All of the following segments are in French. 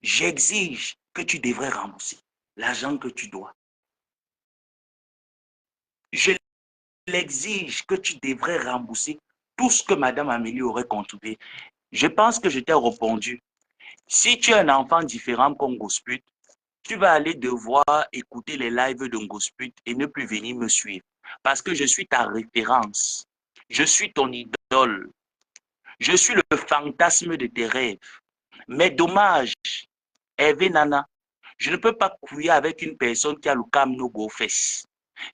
J'exige que tu devrais rembourser l'argent que tu dois. Je l'exige que tu devrais rembourser tout ce que Madame Amélie aurait contribué. Je pense que je t'ai répondu. Si tu es un enfant différent comme Gosput, tu vas aller devoir écouter les lives de Gosput et ne plus venir me suivre. Parce que je suis ta référence. Je suis ton idole. Je suis le fantasme de tes rêves. Mais dommage, Hervé Nana, je ne peux pas couiller avec une personne qui a le camno go fesses,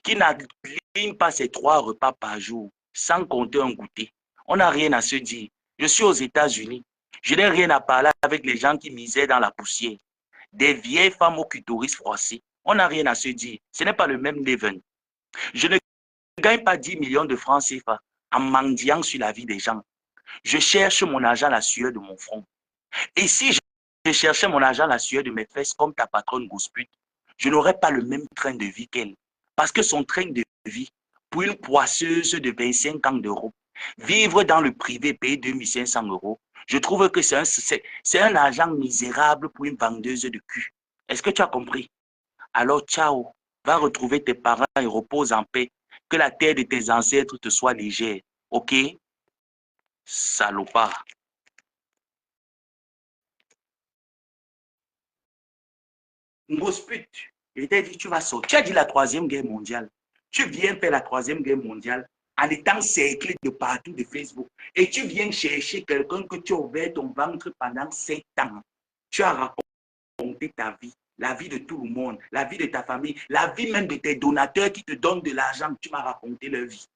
qui n'aligne pas ses 3 repas par jour, sans compter un goûter. On n'a rien à se dire. Je suis aux États-Unis. Je n'ai rien à parler avec les gens qui misaient dans la poussière. Des vieilles femmes au clitoris froissé. On n'a rien à se dire. Ce n'est pas le même leven. Je ne gagne pas 10 millions de francs CFA en mendiant sur la vie des gens. Je cherche mon argent à la sueur de mon front. Et si je cherchais mon argent à la sueur de mes fesses comme ta patronne Gosput, je n'aurais pas le même train de vie qu'elle. Parce que son train de vie, pour une poisseuse de 25 ans d'euros, vivre dans le privé, payer 2500 euros, je trouve que c'est un argent misérable pour une vendeuse de cul. Est-ce que tu as compris? Alors, ciao. Va retrouver tes parents et repose en paix. Que la terre de tes ancêtres te soit légère. OK? Salopard. Ngosput, je t'ai dit, tu vas sortir. Tu as dit la troisième guerre mondiale. Tu viens faire la troisième guerre mondiale en étant cerclé de partout de Facebook. Et tu viens chercher quelqu'un que tu as ouvert ton ventre pendant 7 ans. Tu as raconté ta vie, la vie de tout le monde, la vie de ta famille, la vie même de tes donateurs qui te donnent de l'argent. Tu m'as raconté leur vie.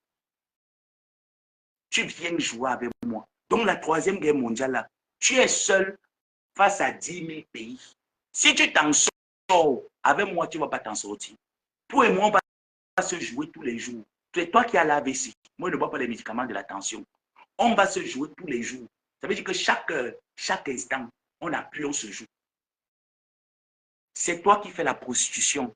Tu viens jouer avec moi. Donc la troisième guerre mondiale, là, tu es seul face à 10 000 pays. Si tu t'en sors, avec moi, tu ne vas pas t'en sortir. Toi et moi, on va se jouer tous les jours. C'est toi qui as l'AVC. Moi, je ne bois pas les médicaments de la tension. On va se jouer tous les jours. Ça veut dire que chaque instant, on n'a plus, on se joue. C'est toi qui fais la prostitution.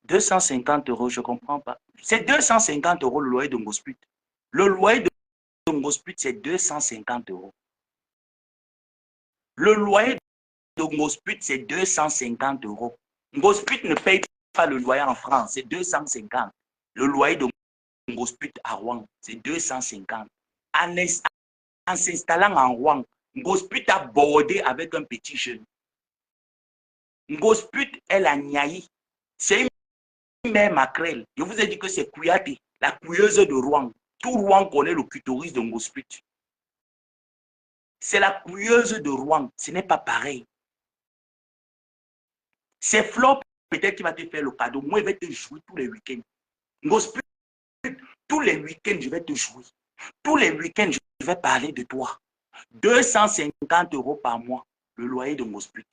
250 euros, je ne comprends pas. C'est 250 euros le loyer de Ngosput. Le loyer de Ngosput, c'est 250 euros. Le loyer de Ngosput, c'est 250 euros. Ngosput ne paye pas le loyer en France, c'est 250. Le loyer de Ngosput à Rouen, c'est 250. En s'installant en Rouen, Ngosput a bordé avec un petit jeune. Ngosput est la Niaï. C'est une mère maquerelle. Je vous ai dit que c'est Kouyaté, la couilleuse de Rouen. Tout Rouen connaît le clitoris de Ngosput. C'est la couilleuse de Rouen. Ce n'est pas pareil. C'est Flo peut-être qui va te faire le cadeau. Moi, je vais te jouer tous les week-ends. Ngosput, tous les week-ends, je vais te jouer. Tous les week-ends, je vais parler de toi. 250 euros par mois, le loyer de Ngosput.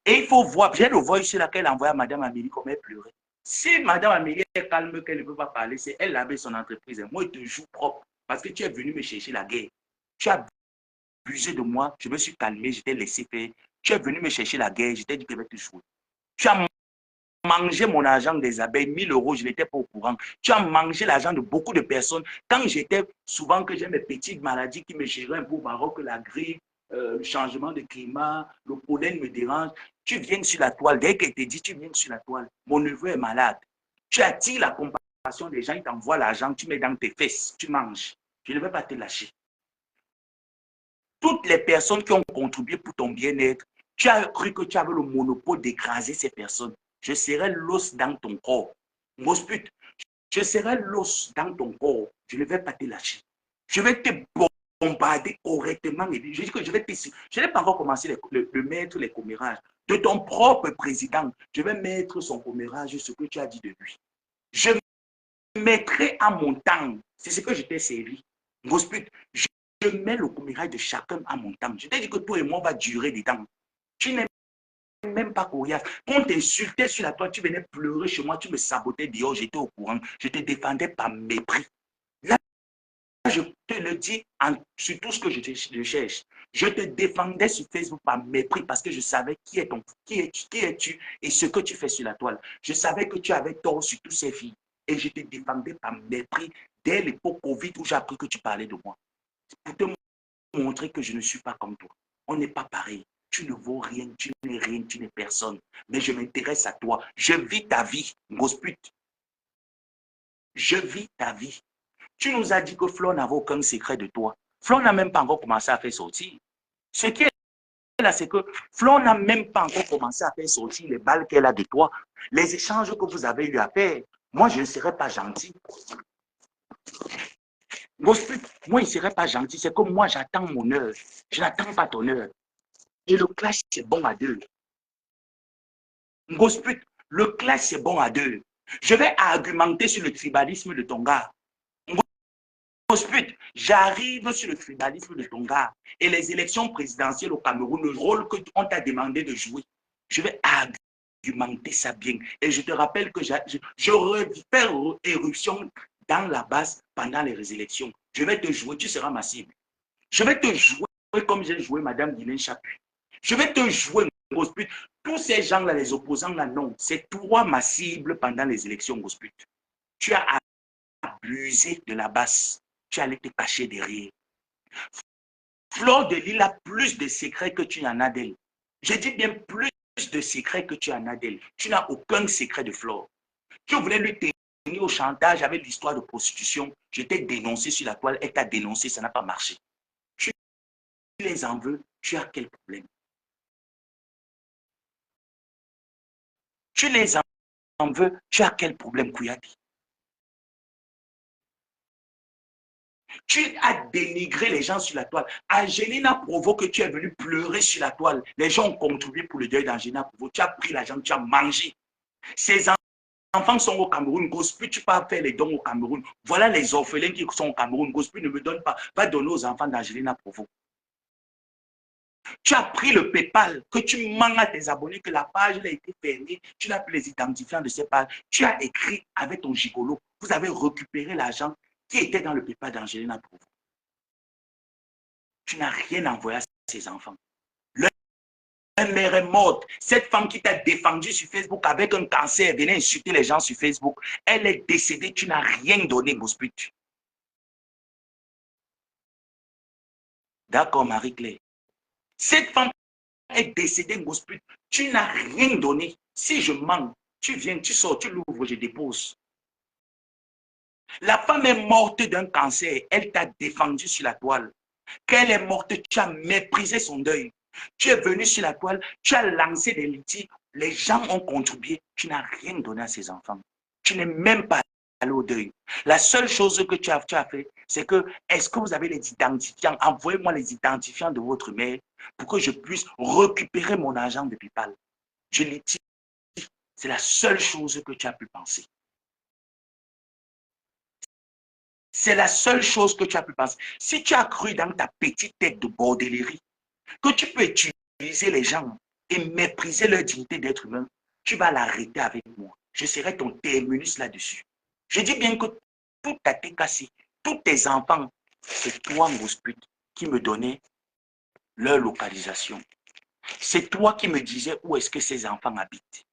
Et il faut voir, j'ai le voice sur laquelle envoie à Madame Amélie comme elle pleurait. Si Madame Amélie est calme, qu'elle ne peut pas parler, c'est elle avait son entreprise. Moi, je te joue propre parce que tu es venu me chercher la guerre. Tu as abusé de moi, je me suis calmé, je t'ai laissé faire. Tu es venu me chercher la guerre, je t'ai dit que je vais te jouer. Tu as mangé mon argent des abeilles, 1000 euros, je n'étais pas au courant. Tu as mangé l'argent de beaucoup de personnes. Quand j'étais, souvent que j'ai mes petites maladies qui me géraient un peu au Maroc, la grippe, le changement de climat, le pollen me dérange. Tu viens sur la toile. Dès qu'elle te dit, tu viens sur la toile. Mon neveu est malade. Tu attires la compassion des gens, ils t'envoient l'argent, tu mets dans tes fesses, tu manges. Je ne vais pas te lâcher. Toutes les personnes qui ont contribué pour ton bien-être, tu as cru que tu avais le monopole d'écraser ces personnes. Je serai l'os dans ton corps. Ngosput, je serai l'os dans ton corps. Je ne vais pas te lâcher. Je vais te bombarder correctement. Je dis que je vais te... Je n'ai pas encore commencé le mettre les commérages. De ton propre président, je vais mettre son commérage sur ce que tu as dit de lui. Je mettrai à mon temps. C'est ce que je t'ai servi. Ngosput, je mets le commérage de chacun à mon temps. Je t'ai dit que toi et moi, on va durer des temps. Tu n'es même pas coriace. Quand on t'insultait sur la toile, tu venais pleurer chez moi, tu me sabotais dehors, j'étais au courant. Je te défendais par mépris. Là, je te le dis sur tout ce que je cherche. Je te défendais sur Facebook par mépris parce que je savais qui es-tu et ce que tu fais sur la toile. Je savais que tu avais tort sur toutes ces filles. Et je te défendais par mépris dès l'époque Covid où j'ai appris que tu parlais de moi. Pour te montrer que je ne suis pas comme toi. On n'est pas pareil. Tu ne vaux rien, tu n'es personne. Mais je m'intéresse à toi. Je vis ta vie, Gosput. Je vis ta vie. Tu nous as dit que Flo n'avait aucun secret de toi. Flo n'a même pas encore commencé à faire sortir. Ce qui est là, c'est que Flo n'a même pas encore commencé à faire sortir les balles qu'elle a de toi. Les échanges que vous avez eu à faire. Moi, je ne serais pas gentil. Gosput, moi, il ne serait pas gentil. C'est comme moi, j'attends mon heure. Je n'attends pas ton heure. Et le clash, c'est bon à deux. Gosput, le clash, c'est bon à deux. Je vais argumenter sur le tribalisme de ton gars. Gosput, j'arrive sur le tribalisme de ton gars. Et les élections présidentielles au Cameroun, le rôle qu'on t'a demandé de jouer, je vais argumenter ça bien. Et je te rappelle que je refais éruption dans la base pendant les élections. Je vais te jouer, tu seras ma cible. Je vais te jouer comme j'ai joué Madame Guylaine Chapuis. Je vais te jouer, Gosput. Tous ces gens-là, les opposants-là, non. C'est toi ma cible pendant les élections, Gosput. Tu as abusé de la base. Tu allais te cacher derrière. Fleur de Lille a plus de secrets que tu n'en as d'elle. Je dis bien plus de secrets que tu en as d'elle. Tu n'as aucun secret de Fleur. Tu voulais lui tenir au chantage avec l'histoire de prostitution. Je t'ai dénoncé sur la toile, elle t'a dénoncé, ça n'a pas marché. Tu les en veux, tu as quel problème? Tu les en veux, tu as quel problème, Kouyati? Tu as dénigré les gens sur la toile. Angelina Provo, que tu es venu pleurer sur la toile. Les gens ont contribué pour le deuil d'Angelina Provo. Tu as pris l'argent, tu as mangé. Ces enfants sont au Cameroun. Gospel, tu peux faire les dons au Cameroun. Voilà les orphelins qui sont au Cameroun. Gospel ne me donne pas. Va donner aux enfants d'Angelina Provo. Tu as pris le PayPal, que tu manques à tes abonnés, que la page a été fermée. Tu n'as plus les identifiants de ces pages. Tu as écrit avec ton gigolo. Vous avez récupéré l'argent qui était dans le PayPal d'Angelina Provo. Tu n'as rien envoyé à ces enfants. Leur mère est morte. Cette femme qui t'a défendu sur Facebook avec un cancer, venait insulter les gens sur Facebook. Elle est décédée. Tu n'as rien donné, Gosput. D'accord, Marie-Claire. Cette femme est décédée, Gosput. Tu n'as rien donné. Si je mens, tu viens, tu sors, tu l'ouvres, je dépose. La femme est morte d'un cancer. Elle t'a défendu sur la toile. Qu'elle est morte, tu as méprisé son deuil. Tu es venu sur la toile, tu as lancé des litiges. Les gens ont contribué. Tu n'as rien donné à ces enfants. Tu n'es même pas allé au deuil. La seule chose que tu as fait, c'est que, est-ce que vous avez les identifiants? Envoyez-moi les identifiants de votre mère pour que je puisse récupérer mon argent de PayPal. Je litige. C'est la seule chose que tu as pu penser. C'est la seule chose que tu as pu penser. Si tu as cru dans ta petite tête de bordellerie que tu peux utiliser les gens et mépriser leur dignité d'être humain, tu vas l'arrêter avec moi. Je serai ton terminus là-dessus. Je dis bien que tout a été cassé. Tous tes enfants, c'est toi, Gosput, qui me donnais leur localisation. C'est toi qui me disais où est-ce que ces enfants habitent.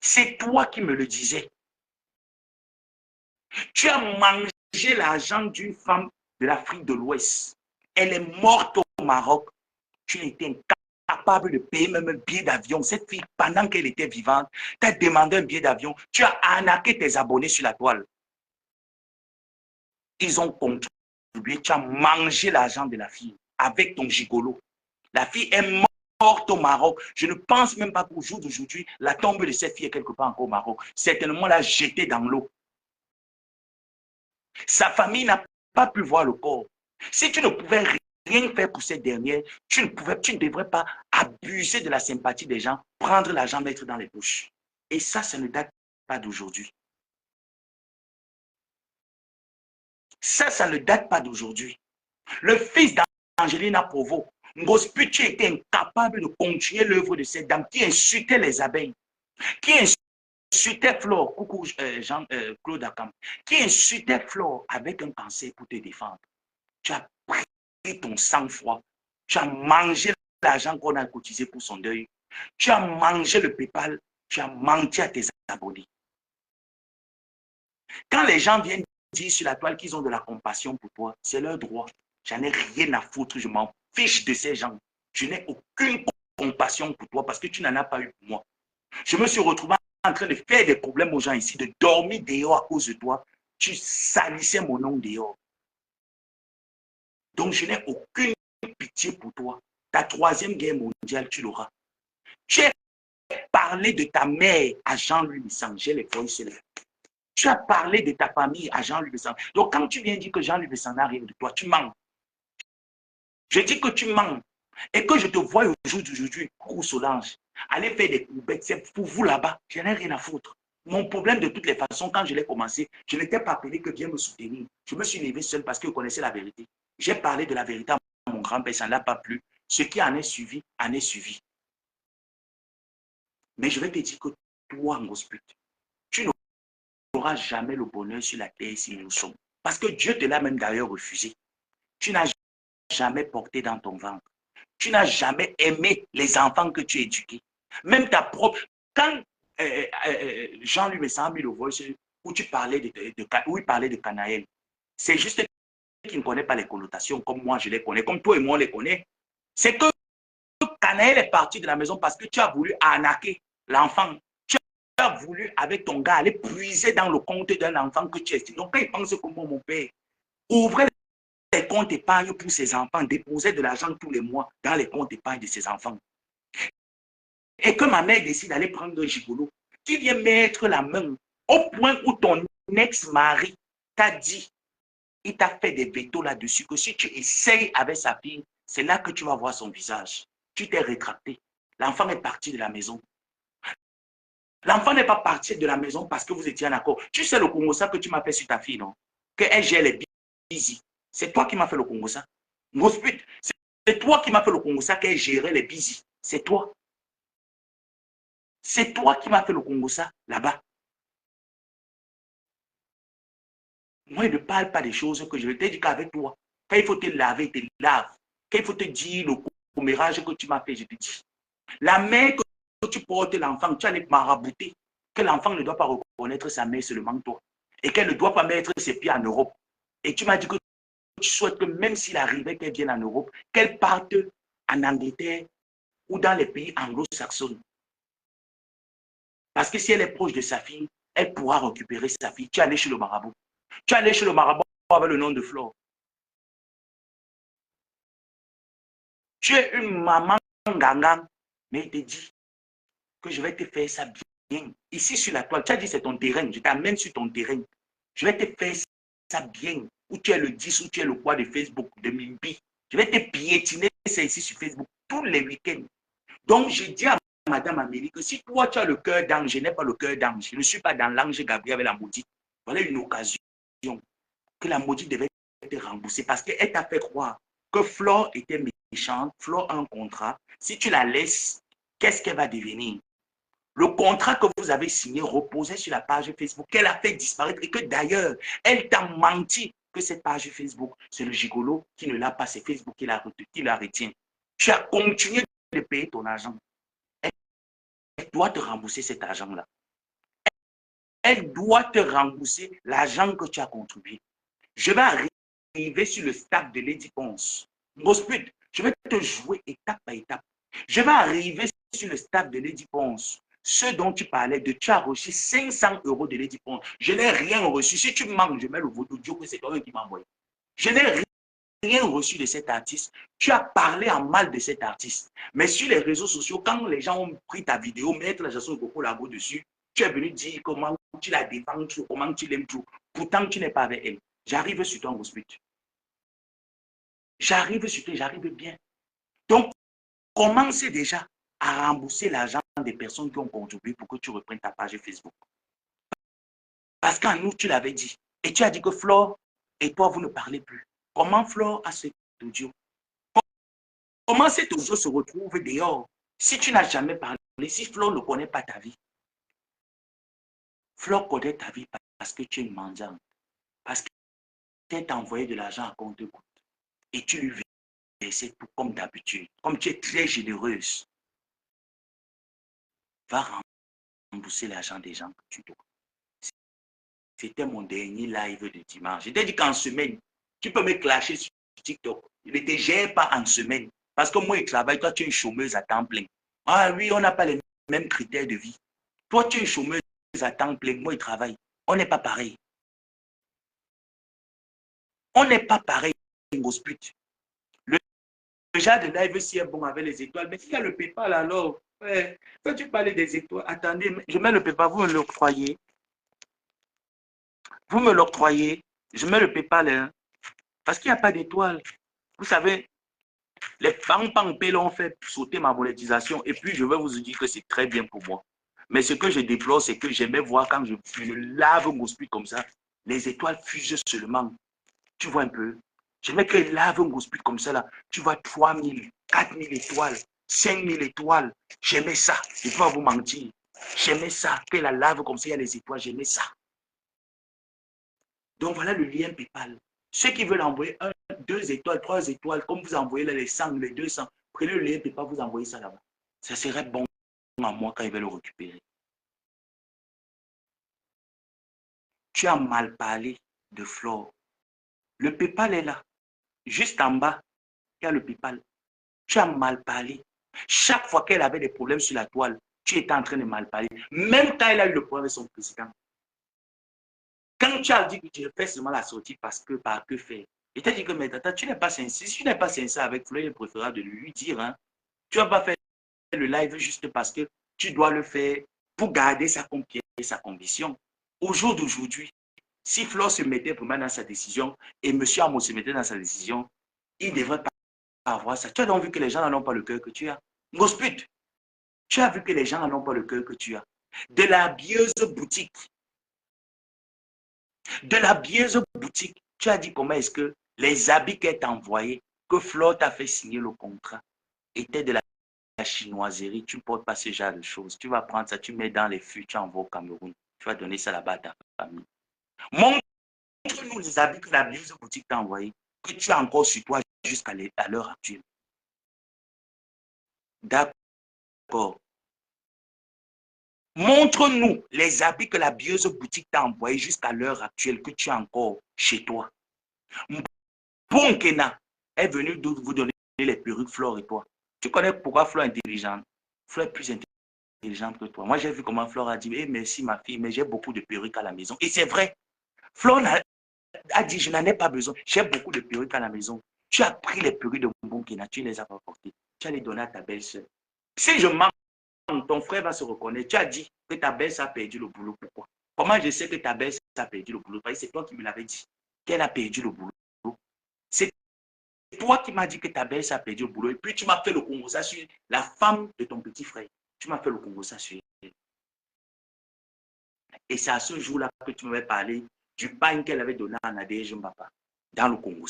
C'est toi qui me le disais. Tu as mangé l'argent d'une femme de l'Afrique de l'Ouest. Elle est morte au Maroc. Tu étais incapable de payer même un billet d'avion. Cette fille, pendant qu'elle était vivante, t'a demandé un billet d'avion. Tu as arnaqué tes abonnés sur la toile. Ils ont contribué. Tu as mangé l'argent de la fille avec ton gigolo. La fille est morte au Maroc. Je ne pense même pas qu'au jour d'aujourd'hui, la tombe de cette fille est quelque part encore au Maroc. Certainement l'a jetée dans l'eau. Sa famille n'a pas pu voir le corps. Si tu ne pouvais rien faire pour cette dernière, tu ne devrais pas abuser de la sympathie des gens, prendre l'argent, mettre dans les poches. Et ça ne date pas d'aujourd'hui. Ça ne date pas d'aujourd'hui. Le fils d'Angelina Provo, Ngosput, tu étais incapable de continuer l'œuvre de cette dame qui insultait les abeilles, qui insultait Flore, coucou Jean-Claude Akam, qui insultait Flore avec un cancer pour te défendre. Tu as pris ton sang-froid. Tu as mangé l'argent qu'on a cotisé pour son deuil. Tu as mangé le PayPal. Tu as menti à tes abonnés. Quand les gens viennent dire sur la toile qu'ils ont de la compassion pour toi. C'est leur droit. J'en ai rien à foutre. Je m'en fiche de ces gens. Je n'ai aucune compassion pour toi parce que tu n'en as pas eu pour moi. Je me suis retrouvé en train de faire des problèmes aux gens ici, de dormir dehors à cause de toi. Tu salissais mon nom dehors. Donc, je n'ai aucune pitié pour toi. Ta troisième guerre mondiale, tu l'auras. Tu as parlé de ta mère à Jean-Louis Besson. J'ai les voices là. Tu as parlé de ta famille à Jean-Louis Besson. Donc, quand tu viens dire que Jean-Louis Besson n'a rien de toi, tu mens. Je dis que tu mens. Et que je te vois aujourd'hui, coucou Solange, aller faire des coupettes, c'est pour vous là-bas. Je n'ai rien à foutre. Mon problème, de toutes les façons, quand je l'ai commencé, je n'étais pas appelé que viens me soutenir. Je me suis levé seul parce que je connaissais la vérité. J'ai parlé de la vérité à mon grand-père, ça ne l'a pas plu. Ce qui en est suivi, en est suivi. Mais je vais te dire que toi, Ngosput, tu n'auras jamais le bonheur sur la terre si nous sommes. Parce que Dieu te l'a même d'ailleurs refusé. Tu n'as jamais porté dans ton ventre. Tu n'as jamais aimé les enfants que tu as éduqués. Même ta propre... Quand Jean-Louis Besson a mis le voice où tu parlais où il parlait de Canaël, c'est juste qu'il ne connaît pas les connotations comme moi je les connais, comme toi et moi on les connaît. C'est que Canaël est parti de la maison parce que tu as voulu arnaquer l'enfant. Tu as voulu, avec ton gars, aller puiser dans le compte d'un enfant que tu estimes. Donc, quand il pense comme moi, mon père, ouvrez les comptes épargne pour ses enfants, déposer de l'argent tous les mois dans les comptes épargne de ses enfants. Et que ma mère décide d'aller prendre un gigolo, qui vient mettre la main au point où ton ex-mari t'a dit, il t'a fait des vétos là-dessus, que si tu essayes avec sa fille, c'est là que tu vas voir son visage. Tu t'es rétracté. L'enfant est parti de la maison. L'enfant n'est pas parti de la maison parce que vous étiez en accord. Tu sais le Congo-ça que tu m'as fait sur ta fille, non? Qu'elle gère les busy. C'est toi qui m'as fait le Congo-ça. C'est toi qui m'as fait le Congo-ça qu'elle gérait les busy. C'est toi. C'est toi qui m'as fait le Congo-ça là-bas. Moi, je ne parle pas des choses que je vais te dire qu'avec toi. Quand il faut te laver, te lave. Quand il faut te dire le commérage que tu m'as fait, je te dis. La mère que tu portes l'enfant, tu allais marabouter. Que l'enfant ne doit pas reconnaître sa mère seulement toi. Et qu'elle ne doit pas mettre ses pieds en Europe. Et tu m'as dit que tu souhaites que même s'il arrivait qu'elle vienne en Europe, qu'elle parte en Angleterre ou dans les pays anglo-saxons. Parce que si elle est proche de sa fille, elle pourra récupérer sa fille. Tu es allé chez le marabout. Tu es allé chez le marabout avec le nom de Flore. Tu es une maman gangan, mais il te dit que je vais te faire ça bien. Ici sur la toile, tu as dit c'est ton terrain, je t'amène sur ton terrain. Je vais te faire ça bien. Où tu es le 10, où tu es le poids de Facebook, de Mimpi. Je vais te piétiner ça ici sur Facebook tous les week-ends. Donc, je dis à Madame Amélie que si toi tu as le cœur d'ange, je n'ai pas le cœur d'ange. Je ne suis pas dans l'ange Gabriel avec la maudite. Voilà une occasion que la maudite devait te rembourser parce qu'elle t'a fait croire que Flore était méchante, Flore a un contrat. Si tu la laisses, qu'est-ce qu'elle va devenir? Le contrat que vous avez signé reposait sur la page Facebook qu'elle a fait disparaître et que d'ailleurs, elle t'a menti que cette page Facebook, c'est le gigolo qui ne l'a pas, c'est Facebook qui la retient. Tu as continué de payer ton argent. Elle doit te rembourser cet argent-là. Elle doit te rembourser l'argent que tu as contribué. Je vais arriver sur le stade de Lady Ponce. Ngosput, je vais te jouer étape par étape. Je vais arriver sur le stade de Lady Ponce. Ce dont tu parlais de, tu as reçu 500 € de Lady Ponce. Je n'ai rien reçu. Si tu manques, je mets le audio que c'est toi qui m'as envoyé. Je n'ai rien reçu de cet artiste. Tu as parlé en mal de cet artiste. Mais sur les réseaux sociaux, quand les gens ont pris ta vidéo, mettre la chanson de Coco Lago dessus, tu es venu dire comment tu la défends, comment tu l'aimes tout. Pourtant, tu n'es pas avec elle. J'arrive sur ton hospital. J'arrive sur toi, j'arrive bien. Donc, commence déjà à rembourser l'argent des personnes qui ont contribué pour que tu reprennes ta page Facebook. Parce qu'en nous, tu l'avais dit. Et tu as dit que Flore et toi, vous ne parlez plus. Comment Flore a cet audio? Comment cet audio se retrouve dehors? Si tu n'as jamais parlé, si Flore ne connaît pas ta vie, Flore connaît ta vie parce que tu es une mendiante. Parce qu'elle t'a envoyé de l'argent à compte-gouttes. Et tu lui versais tout comme d'habitude. Comme tu es très généreuse, va rembourser l'argent des gens que tu dois. C'était mon dernier live de dimanche. Je t'ai dit qu'en semaine, tu peux me clasher sur TikTok. Ne te gère pas en semaine. Parce que moi, je travaille, toi, tu es une chômeuse à temps plein. Ah oui, on n'a pas les mêmes critères de vie. Toi, tu es une chômeuse à temps plein, moi, je travaille. On n'est pas pareil. On n'est pas pareil, Ngosput. Le genre de live, si est bon avec les étoiles, mais s'il y a le PayPal, alors, ouais, quand tu parles des étoiles, attendez, je mets le PayPal, vous me l'octroyez. Vous me l'octroyez. Je mets le PayPal, hein, parce qu'il n'y a pas d'étoiles. Vous savez, les pang-pang-pay l'ont fait sauter ma monétisation, et puis je vais vous dire que c'est très bien pour moi. Mais ce que je déplore, c'est que j'aimais voir quand je lave mon speed comme ça, les étoiles fusent seulement. Tu vois un peu. J'aimais qu'elle lave un speed comme ça, là. Tu vois 3000, 4000 étoiles, 5000 étoiles. J'aimais ça. Je ne vais pas vous mentir. J'aimais ça. Qu'elle la lave comme ça, il y a les étoiles. J'aimais ça. Donc voilà le lien PayPal. Ceux qui veulent envoyer 1, 2 étoiles, 3 étoiles, comme vous envoyez là les 100, les 200, prenez le lien PayPal, vous envoyez ça là-bas. Ça serait bon à moi quand ils veulent le récupérer. Tu as mal parlé de Flore. Le PayPal est là. Juste en bas, il y a le PayPal. Tu as mal parlé. Chaque fois qu'elle avait des problèmes sur la toile, tu étais en train de mal parler. Même quand elle a eu le problème avec son président. Quand tu as dit que tu fais seulement la sortie parce que, par que faire, il t'a dit que, mais tata, tu n'es pas sincère. Si tu n'es pas sincère avec Fleur, il est préférable de lui dire, hein, tu vas pas faire le live juste parce que tu dois le faire pour garder sa confiance et sa conviction. Au jour d'aujourd'hui, si Flore se mettait vraiment dans sa décision et M. Amo se mettait dans sa décision, il ne devrait pas avoir ça. Tu as donc vu que les gens n'ont pas le cœur que tu as. Ngosput, tu as vu que les gens n'ont pas le cœur que tu as. De la bieuse boutique, tu as dit comment est-ce que les habits qu'elle t'a envoyés, que Flore t'a fait signer le contrat, étaient de la chinoiserie. Tu ne portes pas ce genre de choses. Tu vas prendre ça, tu mets dans les fûts, tu envoies au Cameroun. Tu vas donner ça là-bas à ta famille. Montre-nous les habits que la bieuse boutique t'a envoyés, que tu as encore sur toi jusqu'à l'heure actuelle. D'accord. Montre-nous les habits que la bieuse boutique t'a envoyés jusqu'à l'heure actuelle que tu as encore chez toi. Bonkena est venu vous donner les perruques Flore et toi. Tu connais pourquoi Flore est intelligente? Flore est plus intelligente que toi. Moi, j'ai vu comment Flore a dit, hey, merci ma fille, mais j'ai beaucoup de perruques à la maison. Et c'est vrai. Flore a dit, je n'en ai pas besoin. J'ai beaucoup de perruques à la maison. Tu as pris les perruques de Bonkena, tu ne les as pas portées. Tu as les données à ta belle-sœur. Si je mens, ton frère va se reconnaître. Tu as dit que ta belle-sœur a perdu le boulot. Pourquoi? Comment je sais que ta belle-sœur a perdu le boulot? Parce que c'est toi qui me l'avais dit qu'elle a perdu le boulot. C'est toi qui m'as dit que ta belle-sœur a perdu le boulot. Et puis tu m'as fait le Congo sur la femme de ton petit frère. Tu m'as fait le Congo sur elle. Et c'est à ce jour-là que tu m'avais parlé du pain qu'elle avait donné à Nadège Mbapa dans le Congo.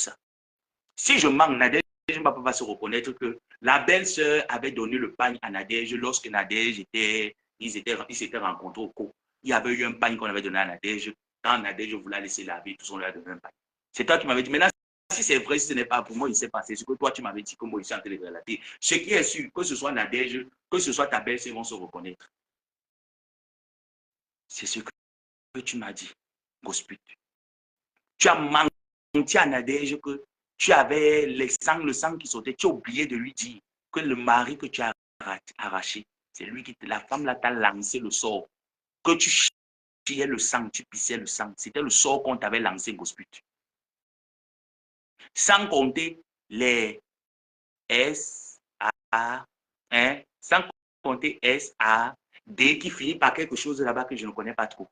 Si je manque, Nadège Mbapa va se reconnaître que la belle-sœur avait donné le pain à Nadège lorsque Nadège ils s'étaient rencontrés au cours. Il y avait eu un pain qu'on avait donné à Nadège. Quand Nadège voulait laisser laver, tout le monde lui a donné un pain. C'est toi qui m'avais dit, maintenant, si c'est vrai, si ce n'est pas pour moi, il s'est passé. Ce que toi, tu m'avais dit que moi, il s'est en train de relater. Ce qui est sûr, que ce soit Nadège, que ce soit ta belle-sœur, ils vont se reconnaître. C'est ce que tu m'as dit, Gosput. Tu as menti à Nadège que tu avais le sang qui sortait. Tu as oublié de lui dire que le mari que tu as arraché, c'est lui qui, la femme là, t'a lancé le sort. Que tu chiais le sang, tu pissais le sang. C'était le sort qu'on t'avait lancé, Gosput. Sans compter les S, A, hein, sans compter S, A, D qui finit par quelque chose là-bas que je ne connais pas trop.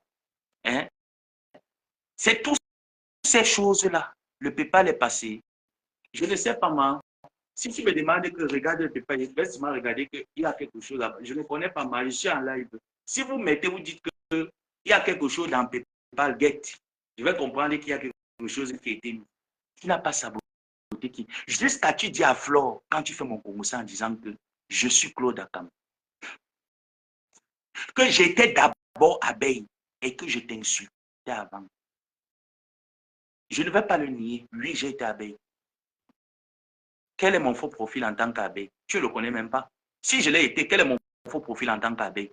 Hein. C'est toutes ces choses-là. Le PayPal est passé. Je ne sais pas, moi. Si tu me demandes que regarde le PayPal, je vais seulement regarder qu'il y a quelque chose là-bas. Je ne connais pas, moi. Je suis en live. Si vous mettez, vous dites qu'il y a quelque chose dans PayPal, get. Je vais comprendre qu'il y a quelque chose qui a été mis. Tu n'as pas saboté qui. Jusqu'à tu dis à Flore, quand tu fais mon Congo en disant que je suis Claude Akam, que j'étais d'abord abeille et que je t'insultais avant. Je ne vais pas le nier. Oui, j'ai été abeille. Quel est mon faux profil en tant qu'abeille? Tu ne le connais même pas. Si je l'ai été, quel est mon faux profil en tant qu'abeille?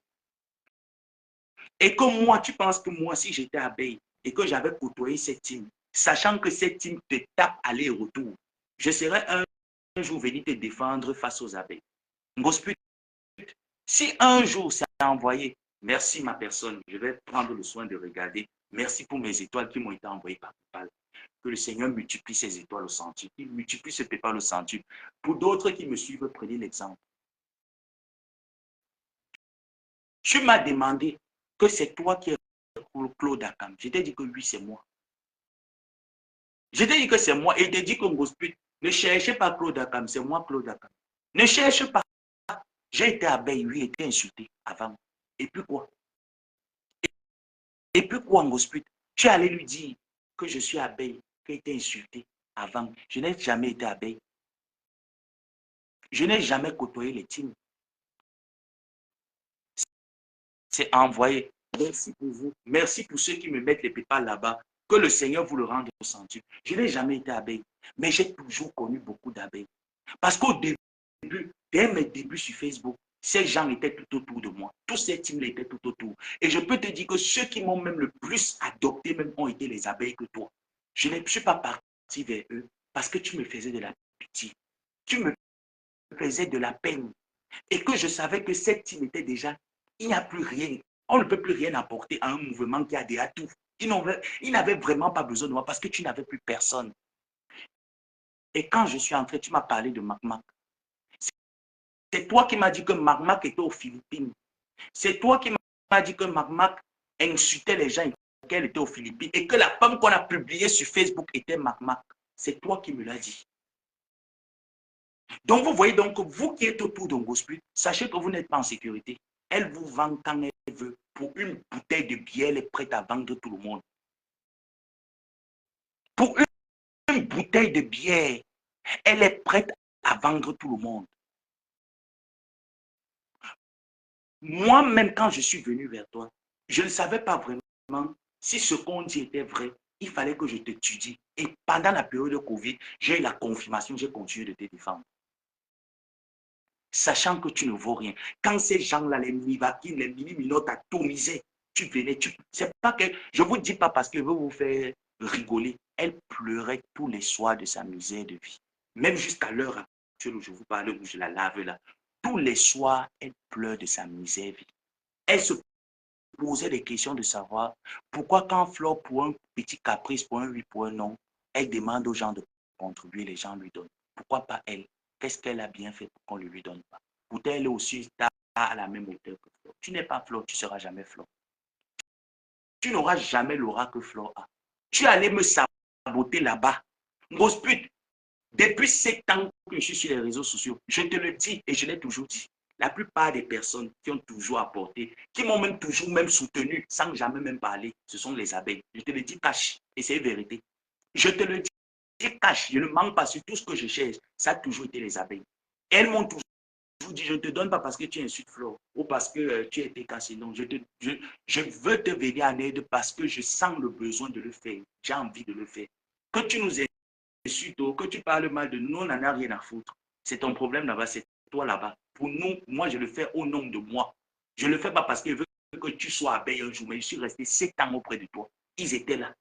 Et que moi, tu penses que moi, si j'étais abeille, et que j'avais côtoyé cette team, sachant que cette team te tape aller-retour, je serais un jour venu te défendre face aux abeilles. Ngosput, si un jour ça a envoyé, merci ma personne, je vais prendre le soin de regarder. Merci pour mes étoiles qui m'ont été envoyées par PayPal. Que le Seigneur multiplie ses étoiles au centuple, qu'il multiplie ce PayPal au centuple. Pour d'autres qui me suivent, prenez l'exemple. Tu m'as demandé que c'est toi qui es Claude Akam. Je t'ai dit que oui, c'est moi. Je t'ai dit que c'est moi et je t'ai dit que Ngosput, ne cherchez pas Claude Akam, c'est moi Claude Akam. Ne cherche pas. J'ai été abeille, oui, j'ai été insulté avant. Et puis quoi? Et puis quoi, Ngosput? Tu es allé lui dire que je suis abeille, qui a été insulté avant. Je n'ai jamais été abeille. Je n'ai jamais côtoyé les teams. C'est envoyé. Merci pour vous. Merci pour ceux qui me mettent les pétales là-bas. Que le Seigneur vous le rende au centuple. Je n'ai jamais été abeille, mais j'ai toujours connu beaucoup d'abeilles. Parce qu'au début, dès mes débuts sur Facebook, ces gens étaient tout autour de moi. Tous ces teams étaient tout autour. Et je peux te dire que ceux qui m'ont même le plus adopté même ont été les abeilles que toi. Je ne suis pas parti vers eux parce que tu me faisais de la pitié. Tu me faisais de la peine. Et que je savais que cette team était déjà, il n'y a plus rien. On ne peut plus rien apporter à un mouvement qui a déjà tout. Ils n'avaient vraiment pas besoin de moi parce que tu n'avais plus personne. Et quand je suis entré, tu m'as parlé de Mac. C'est toi qui m'as dit que Mac était aux Philippines. C'est toi qui m'as dit que Mac insultait les gens et qu'elle était aux Philippines. Et que la femme qu'on a publiée sur Facebook était Mac. C'est toi qui me l'as dit. Donc, vous voyez, donc, vous qui êtes autour de Ngosput, sachez que vous n'êtes pas en sécurité. Elle vous vend quand elle veut. Pour une bouteille de bière, elle est prête à vendre tout le monde. Pour une bouteille de bière, elle est prête à vendre tout le monde. Moi-même, quand je suis venu vers toi, je ne savais pas vraiment si ce qu'on dit était vrai. Il fallait que je t'étudie. Et pendant la période de Covid, j'ai eu la confirmation, j'ai continué de te défendre. Sachant que tu ne vaux rien. Quand ces gens-là, les Mivakines, les mini-minotes atomisaient, tu venais, c'est pas que, je ne vous dis pas parce que je veux vous faire rigoler. Elle pleurait tous les soirs de sa misère de vie. Même jusqu'à l'heure actuelle où je vous parle, où je la lave là. Tous les soirs, elle pleure de sa misère de vie. Elle se posait des questions de savoir pourquoi quand Flore, pour un petit caprice, pour un oui, pour un non, elle demande aux gens de contribuer, les gens lui donnent. Pourquoi pas elle? Qu'est-ce qu'elle a bien fait pour qu'on ne lui donne pas? Pourtant, elle est aussi à la même hauteur que Flore. Tu n'es pas Flore, tu ne seras jamais Flore. Tu n'auras jamais l'aura que Flore a. Tu allais me saboter là-bas. Ngosput, depuis 7 ans que je suis sur les réseaux sociaux, je te le dis et je l'ai toujours dit. La plupart des personnes qui ont toujours apporté, qui m'ont même toujours même soutenu sans jamais même parler, ce sont les abeilles. Je te le dis cash et c'est vérité. Je te le dis cash, je ne manque pas sur tout ce que je cherche. Ça a toujours été les abeilles. Elles m'ont toujours dit, je ne te donne pas parce que tu insultes Flore ou parce que tu as été cassé. Non, je veux te venir en aide parce que je sens le besoin de le faire. J'ai envie de le faire. Que tu nous insultes, que tu parles mal de nous, on n'en a rien à foutre. C'est ton problème là-bas, c'est toi là-bas. Pour nous, moi, je le fais au nom de moi. Je ne le fais pas parce que je veux que tu sois abeille un jour, mais je suis resté 7 ans auprès de toi. Ils étaient là.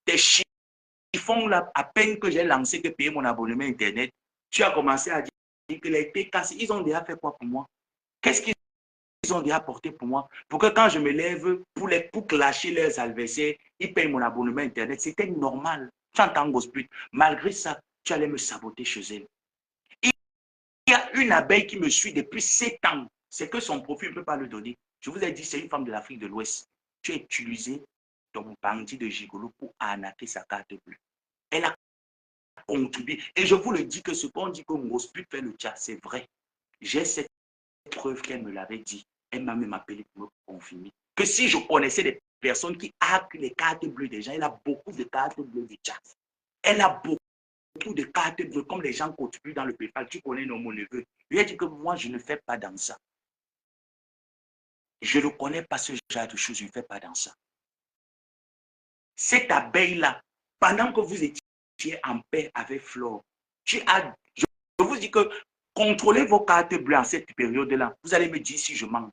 Tes chiffons là, à peine que j'ai lancé, que payer mon abonnement Internet, tu as commencé à dire que les été cassés. Ils ont déjà fait quoi pour moi? Qu'est-ce qu'ils ont déjà apporté pour moi? Pour que quand je me lève pour clasher leurs adversaires, ils payent mon abonnement Internet. C'était normal. Tu entends, Ngosput. Malgré ça, tu allais me saboter chez elle. Il y a une abeille qui me suit depuis 7 ans. C'est que son profil ne peut pas le donner. Je vous ai dit, c'est une femme de l'Afrique de l'Ouest. Tu as utilisé ton bandit de gigolo pour arnaquer sa carte bleue. Elle a contribué. Et je vous le dis que ce qu'on dit que Ngosput fait le tchas, c'est vrai. J'ai cette preuve qu'elle me l'avait dit. Elle m'a même appelé pour me confirmer. Que si je connaissais des personnes qui hackent les cartes bleues des gens, elle a beaucoup de cartes bleues du chat. Elle a beaucoup de cartes bleues, comme les gens contribuent dans le PayPal. Tu connais mon neveu. Lui a dit que moi, je ne fais pas dans ça. Je ne connais pas ce genre de choses, je ne fais pas dans ça. Cette abeille-là, pendant que vous étiez en paix avec Flore, je vous dis que contrôlez vos cartes bleues en cette période-là. Vous allez me dire si je mens.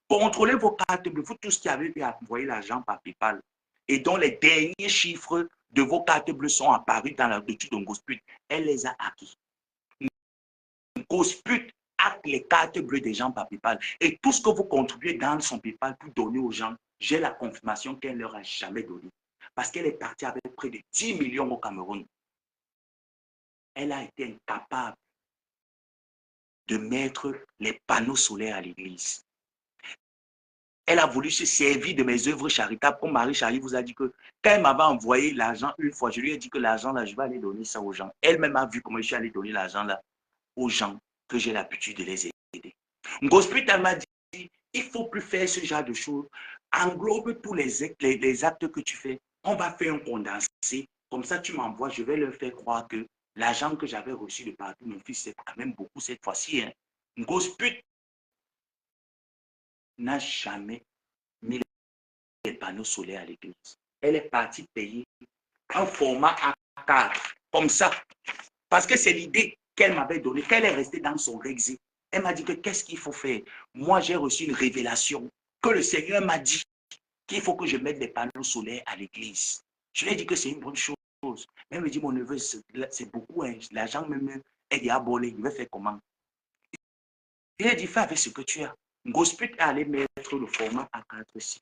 Contrôlez vos cartes bleues, vous tous qui avez envoyé l'argent par PayPal et dont les derniers chiffres de vos cartes bleues sont apparus dans la lecture de Ngosput, elle les a acquis. Ngosput acte les cartes bleues des gens par PayPal. Et tout ce que vous contribuez dans son PayPal pour donner aux gens, j'ai la confirmation qu'elle ne leur a jamais donné. Parce qu'elle est partie avec près de 10 millions au Cameroun. Elle a été incapable de mettre les panneaux solaires à l'église. Elle a voulu se servir de mes œuvres charitables, comme Marie-Charlie vous a dit que quand elle m'avait envoyé l'argent une fois, je lui ai dit que l'argent là, je vais aller donner ça aux gens. Elle-même a vu comment je suis allé donner l'argent là aux gens que j'ai l'habitude de les aider. Ngosput, elle m'a dit, il ne faut plus faire ce genre de choses. Englobe tous les actes que tu fais. On va faire un condensé. Comme ça, tu m'envoies, je vais leur faire croire que l'argent que j'avais reçu de partout, mon fils, c'est quand même beaucoup cette fois-ci. Hein. Ngosput n'a jamais mis les panneaux solaires à l'église. Elle est partie payer un format A4, comme ça. Parce que c'est l'idée qu'elle m'avait donnée, qu'elle est restée dans son exil. Elle m'a dit que qu'est-ce qu'il faut faire? Moi, j'ai reçu une révélation que le Seigneur m'a dit qu'il faut que je mette des panneaux solaires à l'église. Je lui ai dit que c'est une bonne chose. Mais elle me dit, mon neveu, c'est beaucoup. Hein. L'argent même est diabolé. Il va faire comment? Il a dit, fais avec ce que tu as. Ngosput est allé mettre le format A4 ici.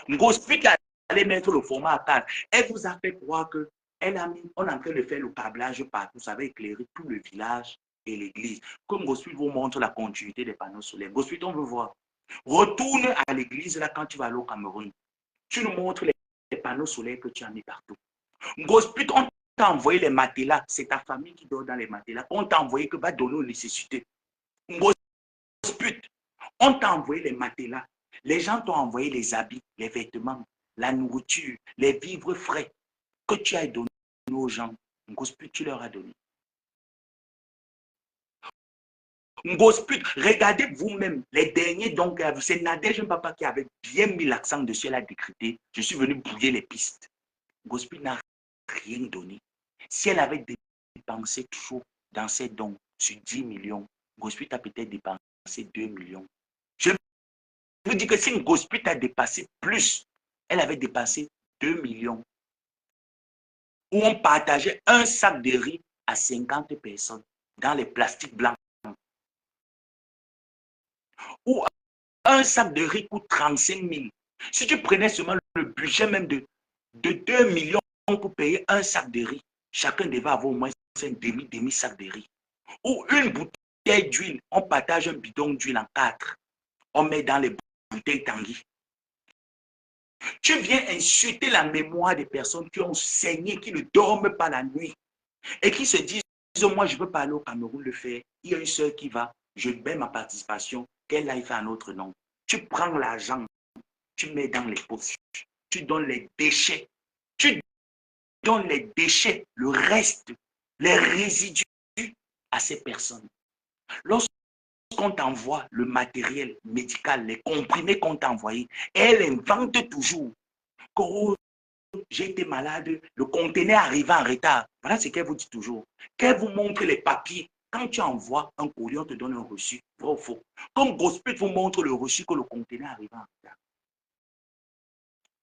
Ngosput est allé mettre le format A4. Elle vous a fait croire que on est en train de faire le câblage partout. Ça va éclairer tout le village et l'église. Comme Ngosput vous montre la continuité des panneaux solaires. Ngosput, on veut voir. Retourne à l'église là quand tu vas aller au Cameroun. Tu nous montres les panneaux solaires que tu as mis partout. Ngosput, on t'a envoyé les matelas. C'est ta famille qui dort dans les matelas. On t'a envoyé que va donner aux nécessités. Ngosput, on t'a envoyé les matelas. Les gens t'ont envoyé les habits, les vêtements, la nourriture, les vivres frais que tu as donné aux gens. Ngosput, tu leur as donné. Ngosput, regardez vous-même les derniers dons qu'il y a. C'est Nadège Papa qui avait bien mis l'accent dessus. Elle a décrété. Je suis venu brouiller les pistes. Ngosput n'a rien donné. Si elle avait dépensé toujours dans ses dons sur 10 millions, Ngosput a peut-être dépensé 2 millions. Je vous dis que si Ngosput a dépassé plus, elle avait dépassé 2 millions. Où on partageait un sac de riz à 50 personnes dans les plastiques blancs. Où un sac de riz coûte 35 000. Si tu prenais seulement le budget même de 2 millions pour payer un sac de riz, chacun devait avoir au moins un demi-sac de riz. Ou une bouteille d'huile, on partage un bidon d'huile en 4. On met dans les bouteilles Tanguy. Tu viens insulter la mémoire des personnes qui ont saigné, qui ne dorment pas la nuit et qui se disent, moi je veux pas aller au Cameroun le faire. Il y a une soeur qui va, je mets ma participation, qu'elle aille faire un autre nom. Tu prends l'argent, tu mets dans les poches, tu donnes les déchets, tu donnes les déchets, le reste, les résidus à ces personnes. Lorsqu'on t'envoie le matériel médical, les comprimés qu'on t'a envoyés, elle invente toujours que j'ai été malade, le conteneur arrive en retard. Voilà ce qu'elle vous dit toujours. Qu'elle vous montre les papiers. Quand tu envoies un courrier, on te donne un reçu, vrai ou faux. Comme Ngosput vous montre le reçu que le conteneur arrive en retard.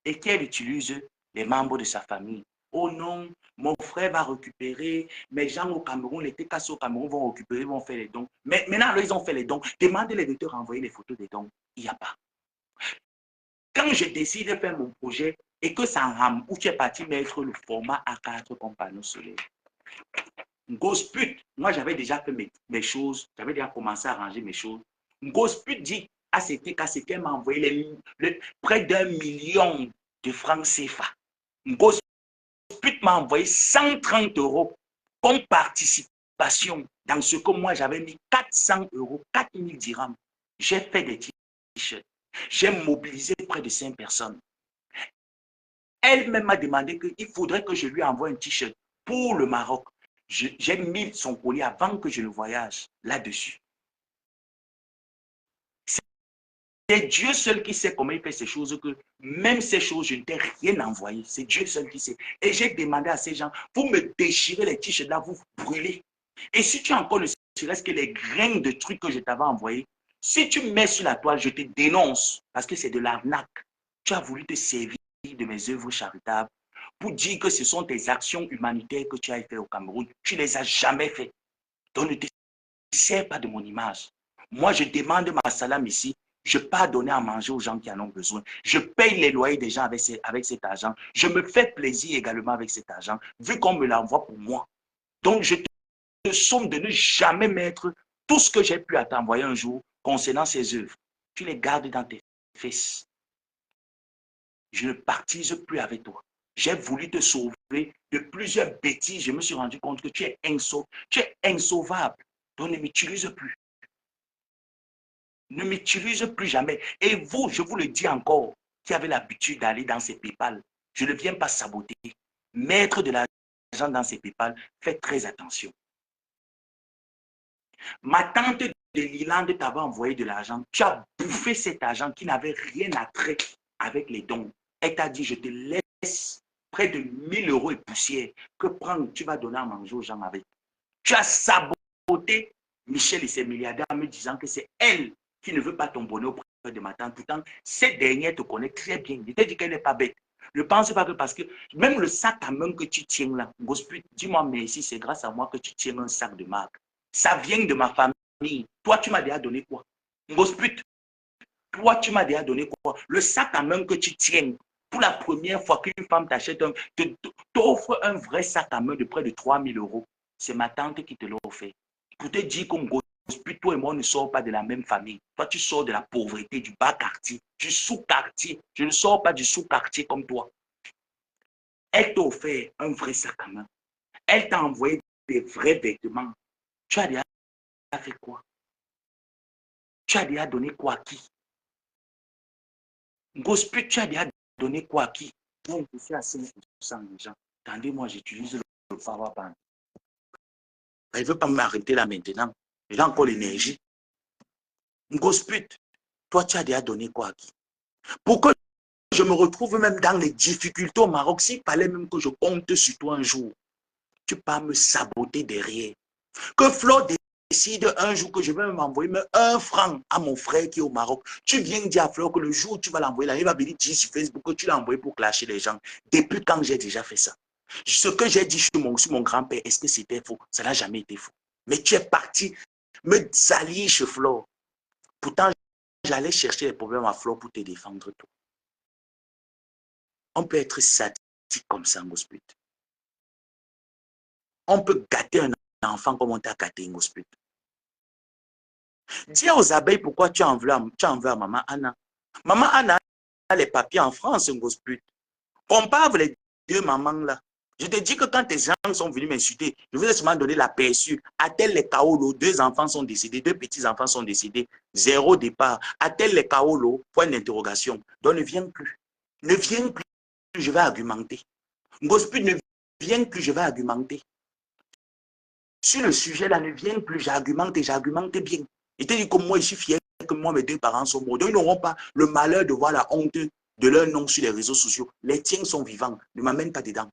Et qu'elle utilise les membres de sa famille. Oh non, mon frère va récupérer, mes gens au Cameroun, les TKC au Cameroun vont récupérer, vont faire les dons. Mais maintenant, là, ils ont fait les dons. Demandez-les de te renvoyer les photos des dons. Il n'y a pas. Quand je décide de faire mon projet et que ça rame, où tu es parti mettre le format A4 comme panneau solaire. Ngosput, moi j'avais déjà fait mes choses, j'avais déjà commencé à ranger mes choses. Ngosput dit à CTK qu'elle m'a envoyé près d'1 million de francs CFA. Ngosput m'a envoyé 130 € comme participation dans ce que moi j'avais mis 400 €, 4000 dirhams. J'ai fait des t-shirts. J'ai mobilisé près de 5 personnes. Elle-même m'a demandé qu'il faudrait que je lui envoie un t-shirt pour le Maroc. J'ai mis son colis avant que je le voyage là-dessus. C'est Dieu seul qui sait comment il fait ces choses, que même ces choses, je ne t'ai rien envoyé. C'est Dieu seul qui sait. Et j'ai demandé à ces gens, vous me déchirez les t-shirts là, vous brûlez. Et si tu as encore ne serait-ce que les grains de trucs que je t'avais envoyés, si tu mets sur la toile, je te dénonce parce que c'est de l'arnaque. Tu as voulu te servir de mes œuvres charitables pour dire que ce sont tes actions humanitaires que tu as fait au Cameroun. Tu ne les as jamais fait. Donc ne te sers pas de mon image. Moi, je demande ma salam ici. Je pars donner à manger aux gens qui en ont besoin. Je paye les loyers des gens avec cet argent. Je me fais plaisir également avec cet argent, vu qu'on me l'envoie pour moi. Donc, je te somme de ne jamais mettre tout ce que j'ai pu à t'envoyer un jour concernant ces œuvres. Tu les gardes dans tes fesses. Je ne partise plus avec toi. J'ai voulu te sauver de plusieurs bêtises. Je me suis rendu compte que tu es insauvable. Donc, ne m'utilise plus. Ne m'utilise plus jamais. Et vous, je vous le dis encore, qui avez l'habitude d'aller dans ces PayPal, je ne viens pas saboter. Mettre de l'argent dans ces PayPal, faites très attention. Ma tante de Liland t'avait envoyé de l'argent. Tu as bouffé cet argent qui n'avait rien à trait avec les dons. Elle t'a dit, je te laisse près de 1000 € et poussière que prendre, tu vas donner à manger aux gens avec. Tu as saboté Michel et ses milliardaires en me disant que c'est elle qui ne veut pas ton bonheur auprès de ma tante. Pourtant, cette dernière te connaît très bien. Je t'ai dit qu'elle n'est pas bête. Ne pense pas que parce que même le sac à main que tu tiens là, dis-moi merci, c'est grâce à moi que tu tiens un sac de marque. Ça vient de ma famille. Toi, tu m'as déjà donné quoi? Gosput, toi, tu m'as déjà donné quoi? Le sac à main que tu tiens, pour la première fois qu'une femme t'achète, t'offre un vrai sac à main de près de 3000 €. C'est ma tante qui te l'a offert. Pour te dire comme Gosput, toi et moi, on ne sort pas de la même famille. Toi, tu sors de la pauvreté, du bas quartier, du sous-quartier. Je ne sors pas du sous-quartier comme toi. Elle t'a offert un vrai sac à main. Elle t'a envoyé des vrais vêtements. Tu as déjà fait quoi? Tu as déjà donné quoi à qui? Gospel, tu as déjà donné quoi à qui? Moi, je suis à 5% des gens. Attendez-moi, j'utilise le power bank. Il ne veut pas m'arrêter là maintenant. Il a encore l'énergie. Gospel, toi, tu as déjà donné quoi à qui? Pourquoi je me retrouve même dans les difficultés au Maroc? S'il fallait même que je compte sur toi un jour, tu peux me saboter derrière. Que Flo décide un jour que je vais m'envoyer 1 franc à mon frère qui est au Maroc. Tu viens dire à Flo que le jour où tu vas l'envoyer là, il va venir dire sur Facebook que tu l'as envoyé pour clasher les gens. Depuis quand j'ai déjà fait ça? Ce que j'ai dit sur mon grand-père, est-ce que c'était faux? Ça n'a jamais été faux. Mais tu es parti me salir chez Flo. Pourtant, j'allais chercher les problèmes à Flo pour te défendre toi. On peut être sadique comme ça, Ngosput. On peut gâter un enfant comme on t'a gâté, Ngosput. Dis aux abeilles pourquoi tu en veux à maman Anna. Maman Anna a les papiers en France, Ngosput. Compare les deux mamans là. Je te dis que quand tes gens sont venus m'insulter, je vous ai seulement donné l'aperçu. A-t-elle les Kaolo, 2 enfants sont décédés, 2 petits-enfants sont décédés, 0 départ. A-t-elle les Kaolo, point d'interrogation. Donc ne viens plus. Ne viens plus, je vais argumenter. Ngosput, ne viens plus, je vais argumenter. Sur le sujet là, ne viens plus, j'argumente et j'argumente bien. Et te dis que moi, je suis fier que moi, mes 2 parents sont morts. Donc, ils n'auront pas le malheur de voir la honte de leur nom sur les réseaux sociaux. Les tiens sont vivants. Ne m'amène pas dedans.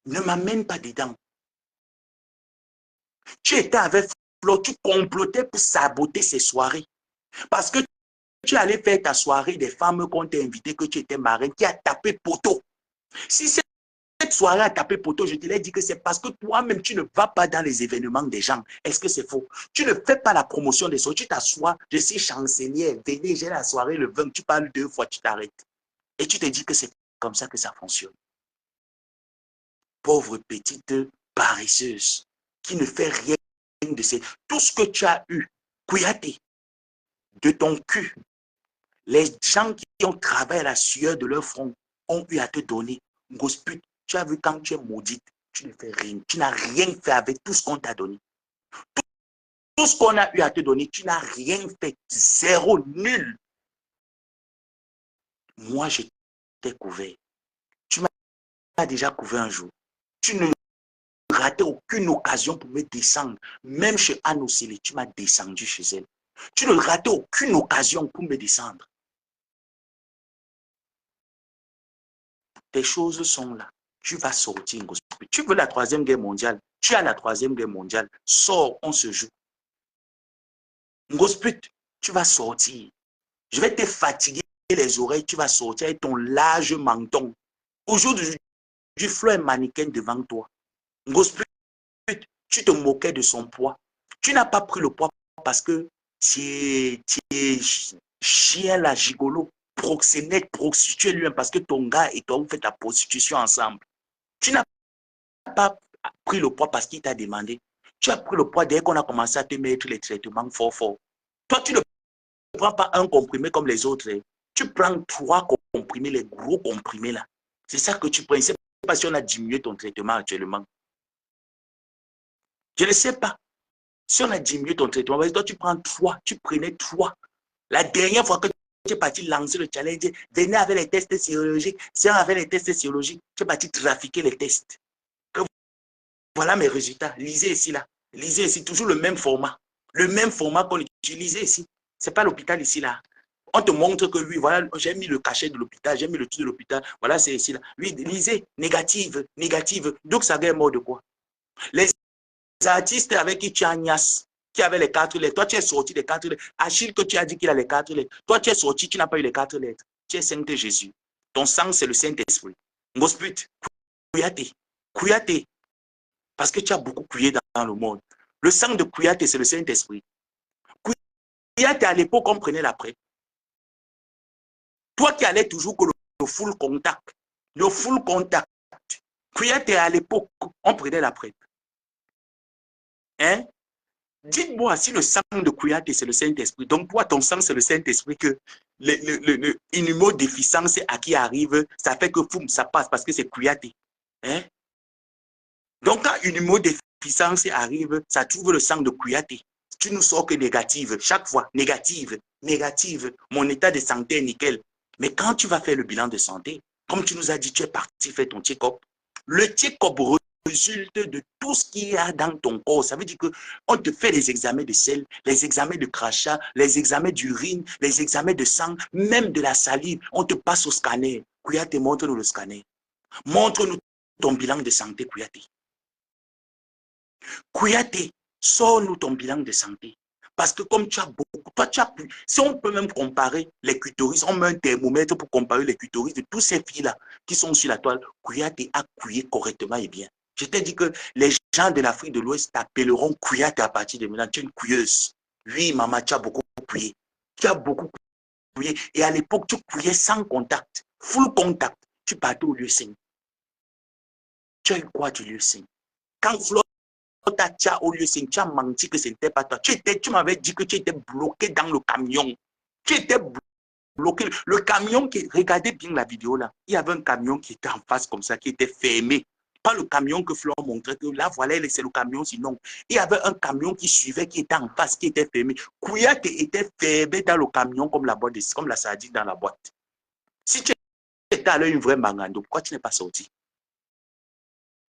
Ne m'amène pas dedans. Tu étais avec Flo, tu complotais pour saboter ces soirées. Parce que tu allais faire ta soirée des femmes qu'on t'a invité, que tu étais marraine, qui a tapé poteau. Si cette soirée a tapé poteau, je te l'ai dit que c'est parce que toi-même, tu ne vas pas dans les événements des gens. Est-ce que c'est faux? Tu ne fais pas la promotion des soirées. Tu t'assois, je suis chancelière, venez, j'ai la soirée le 20, tu parles 2 fois, tu t'arrêtes. Et tu te dis que c'est comme ça que ça fonctionne. Pauvre petite paresseuse, qui ne fait rien de ces... Tout ce que tu as eu, Kouyaté, de ton cul, les gens qui ont travaillé à la sueur de leur front ont eu à te donner. Gosput, tu as vu quand tu es maudite, tu ne fais rien. Tu n'as rien fait avec tout ce qu'on t'a donné. Tout ce qu'on a eu à te donner, tu n'as rien fait. 0, nul. Moi, je t'ai couvert. Tu m'as déjà couvert un jour. Tu ne ratais aucune occasion pour me descendre. Même chez Anne Océlé, tu m'as descendu chez elle. Tu ne ratais aucune occasion pour me descendre. Tes choses sont là. Tu vas sortir. Tu veux la 3e guerre mondiale. Tu as la 3e guerre mondiale. Sors, on se joue. Ngosput, tu vas sortir. Je vais te fatiguer les oreilles, tu vas sortir avec ton large menton. Aujourd'hui, Flo est mannequin devant toi. Gospel, tu te moquais de son poids. Tu n'as pas pris le poids parce que tu es chien la gigolo, proxénète, prostitué lui-même, parce que ton gars et toi, vous faites la prostitution ensemble. Tu n'as pas pris le poids parce qu'il t'a demandé. Tu as pris le poids dès qu'on a commencé à te mettre les traitements fort fort. Toi, tu ne prends pas un comprimé comme les autres. Tu prends 3 comprimés, les gros comprimés là. C'est ça que tu prends. Je ne sais pas si on a diminué ton traitement actuellement. Je ne sais pas. Si on a diminué ton traitement, toi, tu prends 3, tu prenais 3. La dernière fois que tu es parti lancer le challenge, venez avec les tests sérologiques. Si on avait les tests sérologiques, tu es parti trafiquer les tests. Que voilà mes résultats. Lisez ici, là. Lisez ici, toujours le même format. Le même format qu'on utilise ici. Ce n'est pas l'hôpital ici, là. On te montre que oui, voilà, j'ai mis le cachet de l'hôpital, j'ai mis le truc de l'hôpital. Voilà, c'est ici, là. Oui, lisez, négative, négative. Donc, ça gagne mort de quoi? Les artistes avec qui tu as Nias, qui avait les 4 lettres. Toi, tu es sorti des 4 lettres. Achille, que tu as dit qu'il a les 4 lettres. Toi, tu es sorti, tu n'as pas eu les 4 lettres. Tu es Saint Jésus. Ton sang, c'est le Saint-Esprit. Ngosput, Kouyaté. Kouyaté. Parce que tu as beaucoup couillé dans le monde. Le sang de Kouyaté, c'est le Saint-Esprit. Kouyaté, à l'époque, on prenait la prête. Toi qui allais toujours que le full contact. Le full contact. Kouyaté, à l'époque, on prenait la prête. Hein? Dites-moi si le sang de Kouyaté, c'est le Saint-Esprit. Donc, toi, ton sang, c'est le Saint-Esprit que une immunodéficience à qui arrive, ça fait que foum, ça passe parce que c'est Kouyaté. Hein? Donc, quand une immunodéficience arrive, ça trouve le sang de Kouyaté. Tu nous sors que négative, chaque fois, négative, négative. Mon état de santé est nickel. Mais quand tu vas faire le bilan de santé, comme tu nous as dit, tu es parti faire ton check-up. Le check-up résulte de tout ce qu'il y a dans ton corps. Ça veut dire qu'on te fait les examens de sel, les examens de crachat, les examens d'urine, les examens de sang, même de la salive. On te passe au scanner. Kouyaté, montre-nous le scanner. Montre-nous ton bilan de santé, Kouyaté. Kouyaté, sors-nous ton bilan de santé. Parce que comme tu as beaucoup, toi tu as plus, si on peut même comparer les clitoris, on met un thermomètre pour comparer les clitoris de tous ces filles-là qui sont sur la toile, Kouyaté a couillé correctement et bien. Je t'ai dit que les gens de l'Afrique de l'Ouest t'appelleront Kouyaté à partir de maintenant. Tu es une couilleuse. Oui, maman, tu as beaucoup couillé. Tu as beaucoup couillé. Et à l'époque, tu couillais sans contact. Full contact. Tu partais au lieu signe. Tu as eu quoi du lieu signe? Quand Flo au lieu de tu as menti que ce n'était pas toi. Tu m'avais dit que tu étais bloqué dans le camion. Tu étais bloqué. Le camion qui, regardez bien la vidéo là, il y avait un camion qui était en face comme ça, qui était fermé. Pas le camion que Flore montrait, que là, voilà, c'est le camion, sinon. Il y avait un camion qui suivait, qui était en face, qui était fermé. Kouyaté était fermé dans le camion comme la boîte, comme la sardine dans la boîte. Si tu étais allé une vraie mangando, pourquoi tu n'es pas sorti?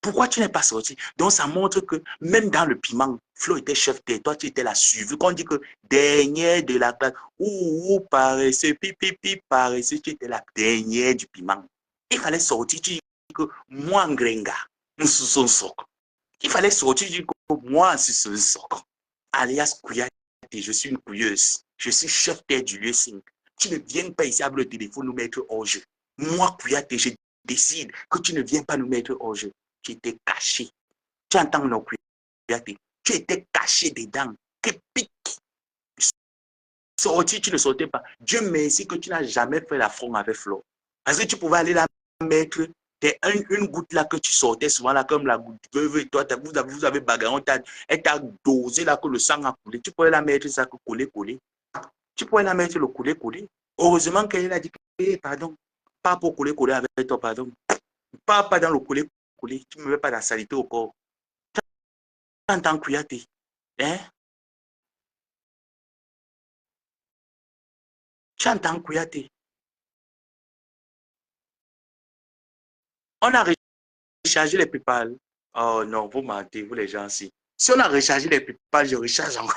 Pourquoi tu n'es pas sorti? Donc, ça montre que même dans le piment, Flo était chef et toi, tu étais la suivie. Quand on dit que dernière de la classe, ou paresseux, pipi, paresseux, tu étais la dernière du piment. Il fallait sortir, tu dis que moi, Ngrenga, son soc. Il fallait sortir, tu dis que moi, c'est ce soc. Alias Kouyaté, je suis une couilleuse. Je suis chef du lieu 5. Tu ne viens pas ici avec le téléphone nous mettre hors jeu. Moi, Kouyaté, je décide que tu ne viens pas nous mettre hors jeu. Tu étais caché. Tu entends nos Kouyaté. Tu étais caché dedans. Que pique. Sorti, tu ne sortais pas. Dieu merci que tu n'as jamais fait l'affront avec Flo. Parce que tu pouvais aller la mettre une goutte là que tu sortais souvent là comme la goutte veuve et toi vous avez bagarre, elle t'a dosé là que le sang a coulé. Tu pouvais la mettre ça que coller. Tu pouvais la mettre le couler. Heureusement qu'elle a dit que pardon, pas pour couler avec toi, pardon. Pas dans le couler. Tu ne me mets pas la saleté au corps. Tu entends Kouyaté. Hein? Tu entends Kouyaté. On a rechargé les PayPal. Oh non, vous mentez, vous les gens si. Si on a rechargé les PayPal, je recharge encore.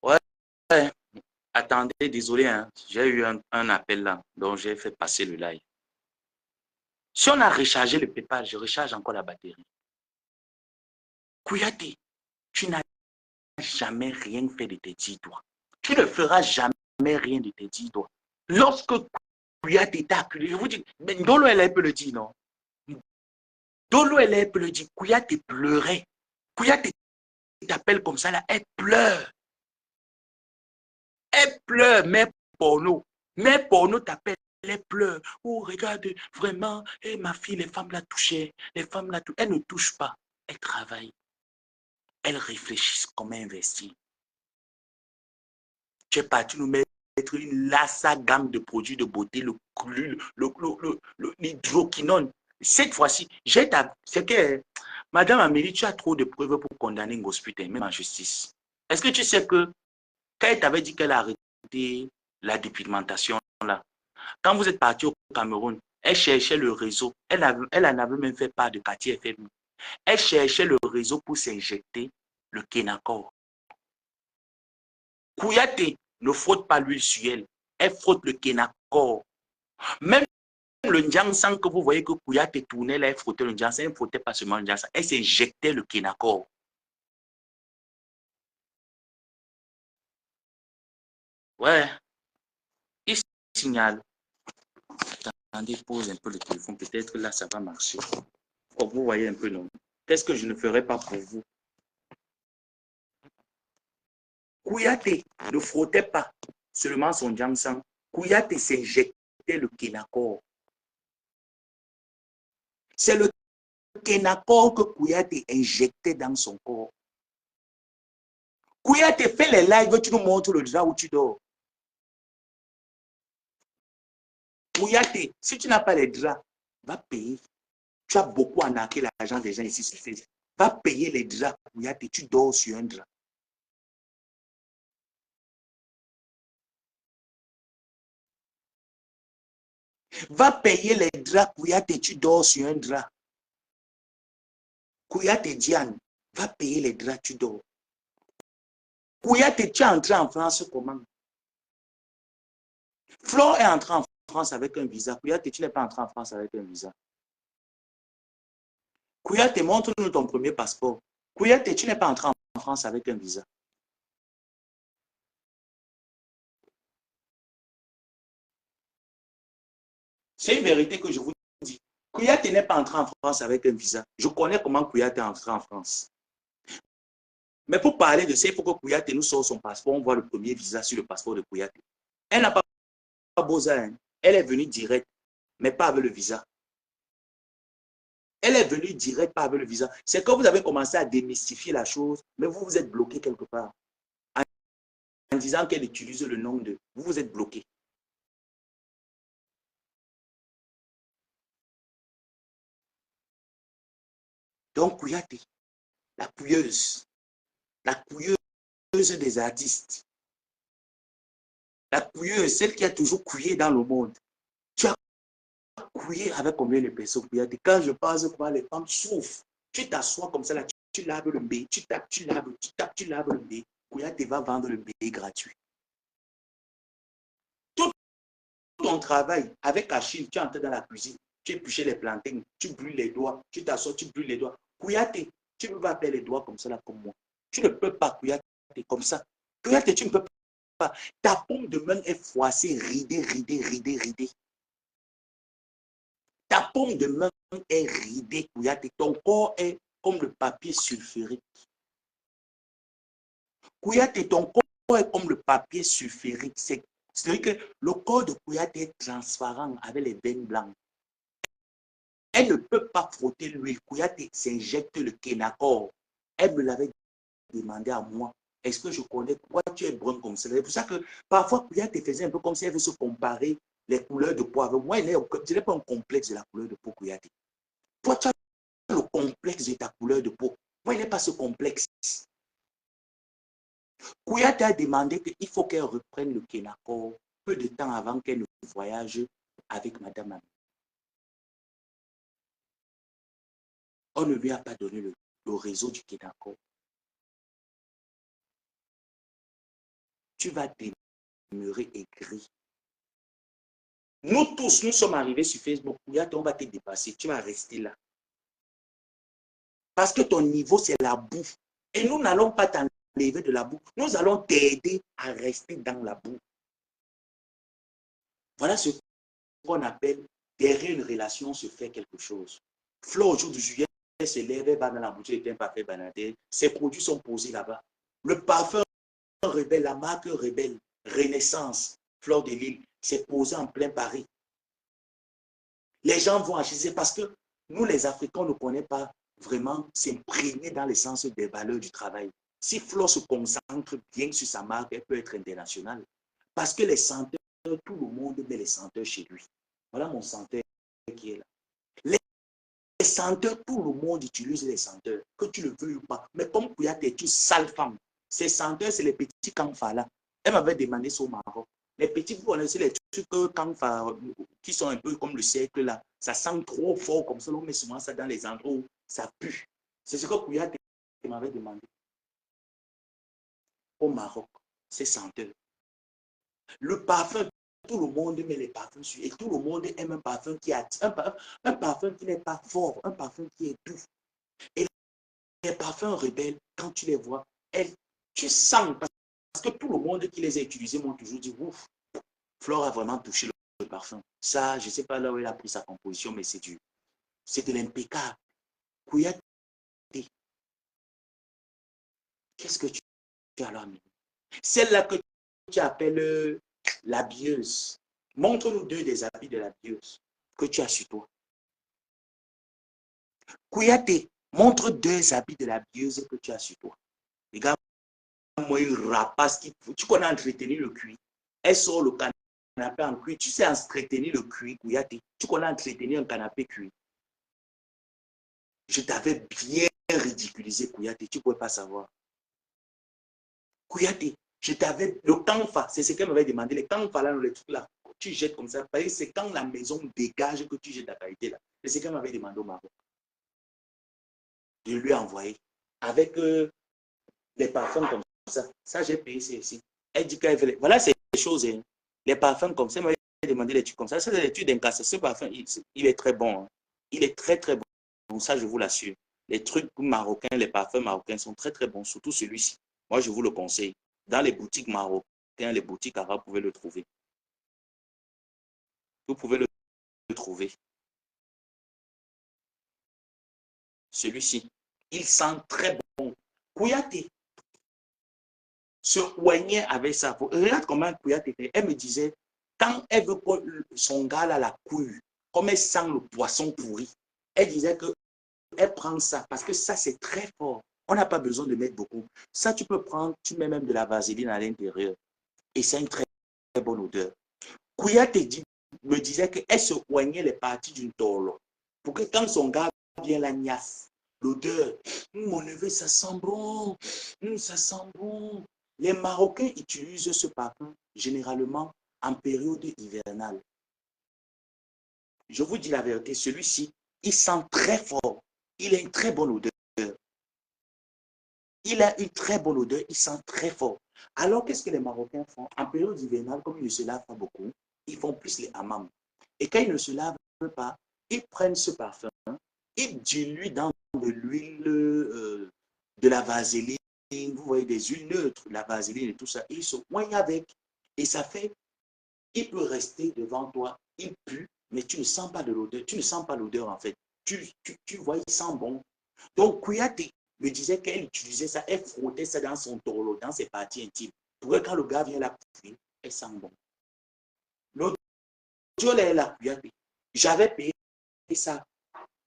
Ouais. Attendez, désolé, hein, j'ai eu un appel là, donc j'ai fait passer le live. Si on a rechargé le PayPal, je recharge encore la batterie. Kouyaté, tu n'as jamais rien fait de tes 10 doigts. Tu ne feras jamais rien de tes 10 doigts. Lorsque Kouyaté t'a acculé, je vous dis, mais Ndolo elle peut le dire, non? Ndolo elle peut le dire, Kouyaté pleurait. Kouyaté t'appelle comme ça là, elle pleure. Elle pleure, mais porno. Mais porno t'appelle, elle pleure. Oh, regarde, vraiment, et ma fille, les femmes la touchaient. Les femmes la touchent. Elle ne touche pas. Elle travaille. Elle réfléchit comment investir. Tu es parti nous mettre une lassa gamme de produits de beauté, l'hydroquinone. Cette fois-ci, c'est que, Madame Amélie, tu as trop de preuves pour condamner Ngosput, même en justice. Est-ce que tu sais que quand elle t'avait dit qu'elle a arrêté la dépigmentation, là, quand vous êtes parti au Cameroun, elle cherchait le réseau. Elle en avait même fait part de quartier FM. Elle cherchait le réseau pour s'injecter le Kenacor. Kouyaté ne frotte pas l'huile sur elle. Elle frotte le Kenacor. Même le Ndjansang que vous voyez que Kouyaté tournait là, elle frottait le Ndjansang. Elle ne frottait pas seulement le Ndjansang. Elle s'injectait le Kenacor. Ouais, il signale. Attendez, pose un peu le téléphone. Peut-être là, ça va marcher. Oh, vous voyez un peu, non? Qu'est-ce que je ne ferai pas pour vous? Kouyaté ne frottait pas seulement son Ndjansang. Kouyaté s'injectait le Kenacor. C'est le Kenacor que Kouyaté injectait dans son corps. Kouyaté fait les lives, tu nous montres le drap où tu dors. Kouyaté, si tu n'as pas les draps, va payer. Tu as beaucoup arnaqué l'argent des gens ici sur Facebook. Va payer les draps, Kouyaté, tu dors sur un drap. Va payer les draps, Kouyaté, tu dors sur un drap. Kouyaté Diane, va payer les draps, tu dors. Kouyaté, tu es entré en France comment? Flo est entré en France avec un visa. Kouyaté, tu n'es pas entré en France avec un visa. Kouyaté, montre-nous ton premier passeport. Kouyaté, tu n'es pas entré en France avec un visa. C'est une vérité que je vous dis. Kouyaté n'est pas entré en France avec un visa. Je connais comment Kouyaté est entré en France. Mais pour parler de ça, il faut que Kouyaté nous sorte son passeport. On voit le premier visa sur le passeport de Kouyaté. Elle n'a pas besoin. Elle est venue direct, mais pas avec le visa. Elle est venue direct, pas avec le visa. C'est que vous avez commencé à démystifier la chose, mais vous vous êtes bloqué quelque part. En disant qu'elle utilise le nom de... Vous vous êtes bloqué. Donc, Kouyaté, la couilleuse des artistes, la couilleuse, celle qui a toujours couillé dans le monde. Tu as couillé avec combien de personnes, Kouyaté? Quand je pense comment les femmes souffrent, tu t'assois comme ça, là, tu laves le B, tu tapes, tu laves, tu tapes, tu laves le B. Kouyaté va vendre le B gratuit. Tout ton travail avec Achille, tu entres dans la cuisine, tu épluches les plantains, tu brûles les doigts, tu t'assois, tu brûles les doigts. Kouyaté, tu ne peux pas faire les doigts comme ça, là, comme moi. Tu ne peux pas, Kouyaté, comme ça. Kouyaté, tu ne peux pas. Ta paume de main est froissée, ridée, ridée, ridée, ridée. Ta paume de main est ridée, Kouyaté. Ton corps est comme le papier sulfurique. Kouyaté, ton corps est comme le papier sulfurique. C'est-à-dire que le corps de Kouyaté est transparent avec les veines blanches. Elle ne peut pas frotter l'huile. Kouyaté s'injecte le Kenacor. Elle me l'avait demandé à moi. Est-ce que je connais pourquoi tu es brun comme ça? C'est pour ça que parfois Kouyaté faisait un peu comme si elle veut se comparer les couleurs de peau avec moi. Je n'ai pas un complexe de la couleur de peau, Kouyaté. Toi, tu as le complexe de ta couleur de peau. Moi, il n'est pas ce complexe. Kouyaté a demandé qu'il faut qu'elle reprenne le Kenacor peu de temps avant qu'elle ne voyage avec Madame Ami. On ne lui a pas donné le réseau du Kenacor. Tu vas demeurer aigri. Nous tous, nous sommes arrivés sur Facebook. On va te dépasser. Tu vas rester là. Parce que ton niveau, c'est la boue. Et nous n'allons pas t'enlever de la boue. Nous allons t'aider à rester dans la boue. Voilà ce qu'on appelle derrière une relation se fait quelque chose. Flo, au jour du juillet, se lève, elle va dans la boutique avec un parfum banadé. Ses produits sont posés là-bas. Le parfum rebelle, la marque rebelle, Renaissance, Fleur de Lille, c'est posé en plein Paris. Les gens vont acheter parce que nous, les Africains, ne connaissons pas vraiment s'imprégner dans l'essence des valeurs du travail. Si Flo se concentre bien sur sa marque, elle peut être internationale. Parce que les senteurs, tout le monde met les senteurs chez lui. Voilà mon senteur qui est là. Les senteurs, tout le monde utilise les senteurs, que tu le veux ou pas. Mais comme Kouyaté est une sale femme, ces senteurs, c'est les petits canfas là. Elle m'avait demandé ça au Maroc. Les petits, vous connaissez les trucs canfas qui sont un peu comme le cercle là. Ça sent trop fort comme ça. On met souvent ça dans les endroits où ça pue. C'est ce que Kouyaté m'avait demandé au Maroc. Ces senteurs. Le parfum, tout le monde met les parfums sur. Et tout le monde aime un parfum qui attire. Un parfum qui n'est pas fort. Un parfum qui est doux. Et les parfums rebelles, quand tu les vois, tu sens, parce que tout le monde qui les a utilisés m'ont toujours dit, ouf, Flore a vraiment touché le parfum. Ça, je ne sais pas là où elle a pris sa composition, mais c'est de l'impeccable. Kouyaté, qu'est-ce que tu as là? Celle-là que tu appelles l'habilleuse. Montre-nous deux des habits de l'habilleuse que tu as sur toi. Kouyaté, montre deux habits de l'habilleuse que tu as sur toi. Regarde, moi, il rapace. Tu connais entretenir le cuir. Elle sort le canapé en cuir. Tu sais entretenir le cuir, Kouyaté. Tu connais entretenir un canapé cuir. Je t'avais bien ridiculisé, Kouyaté. Tu ne pouvais pas savoir. Kouyaté, je t'avais... Le canfa, c'est ce qu'elle m'avait demandé. Les canfa, là, les trucs là, tu jettes comme ça. C'est quand la maison dégage que tu jettes la qualité là. C'est ce qu'elle m'avait demandé au Maroc. Je lui ai envoyé. Avec les parfums comme ça. Ça, j'ai payé ici. Elle dit qu'elle veut... Voilà ces choses. Hein. Les parfums comme ça, elle m'avait demandé des trucs comme ça. C'est des études d'incasse. Ce parfum, il est très bon. Hein. Il est très, très bon. Donc ça, je vous l'assure. Les trucs marocains, les parfums marocains sont très, très bons. Surtout celui-ci. Moi, je vous le conseille. Dans les boutiques marocaines, les boutiques arabes, vous pouvez le trouver. Vous pouvez le trouver. Celui-ci. Il sent très bon. Kouyaté se oignait avec ça. Regarde comment Kouyaté fait. Elle me disait, quand elle veut que son gars là la couille, comme elle sent le poisson pourri, elle disait qu'elle prend ça parce que ça, c'est très fort. On n'a pas besoin de mettre beaucoup. Ça, tu peux prendre, tu mets même de la vaseline à l'intérieur. Et c'est une très, très bonne odeur. Kouyaté me disait qu'elle se oignait les parties d'une tôle. Pour que quand son gars vient la niasse, l'odeur, mon neveu, ça sent bon, ça sent bon. Les Marocains utilisent ce parfum généralement en période hivernale. Je vous dis la vérité, celui-ci, il sent très fort. Il a une très bonne odeur. Il a une très bonne odeur, il sent très fort. Alors, qu'est-ce que les Marocains font? En période hivernale, comme ils ne se lavent pas beaucoup, ils font plus les hammams. Et quand ils ne se lavent pas, ils prennent ce parfum, ils diluent dans de l'huile, de la vaseline, vous voyez, des huiles neutres, la vaseline et tout ça, ils se poignent avec. Et ça fait, il peut rester devant toi, il pue, mais tu ne sens pas de l'odeur, tu ne sens pas l'odeur en fait. Tu vois, il sent bon. Donc, Kouyaté me disait qu'elle utilisait ça, elle frottait ça dans son tolo, dans ses parties intimes. Pour que quand le gars vient la couper, elle sent bon. L'autre jour, elle est là, Kouyaté. J'avais payé ça.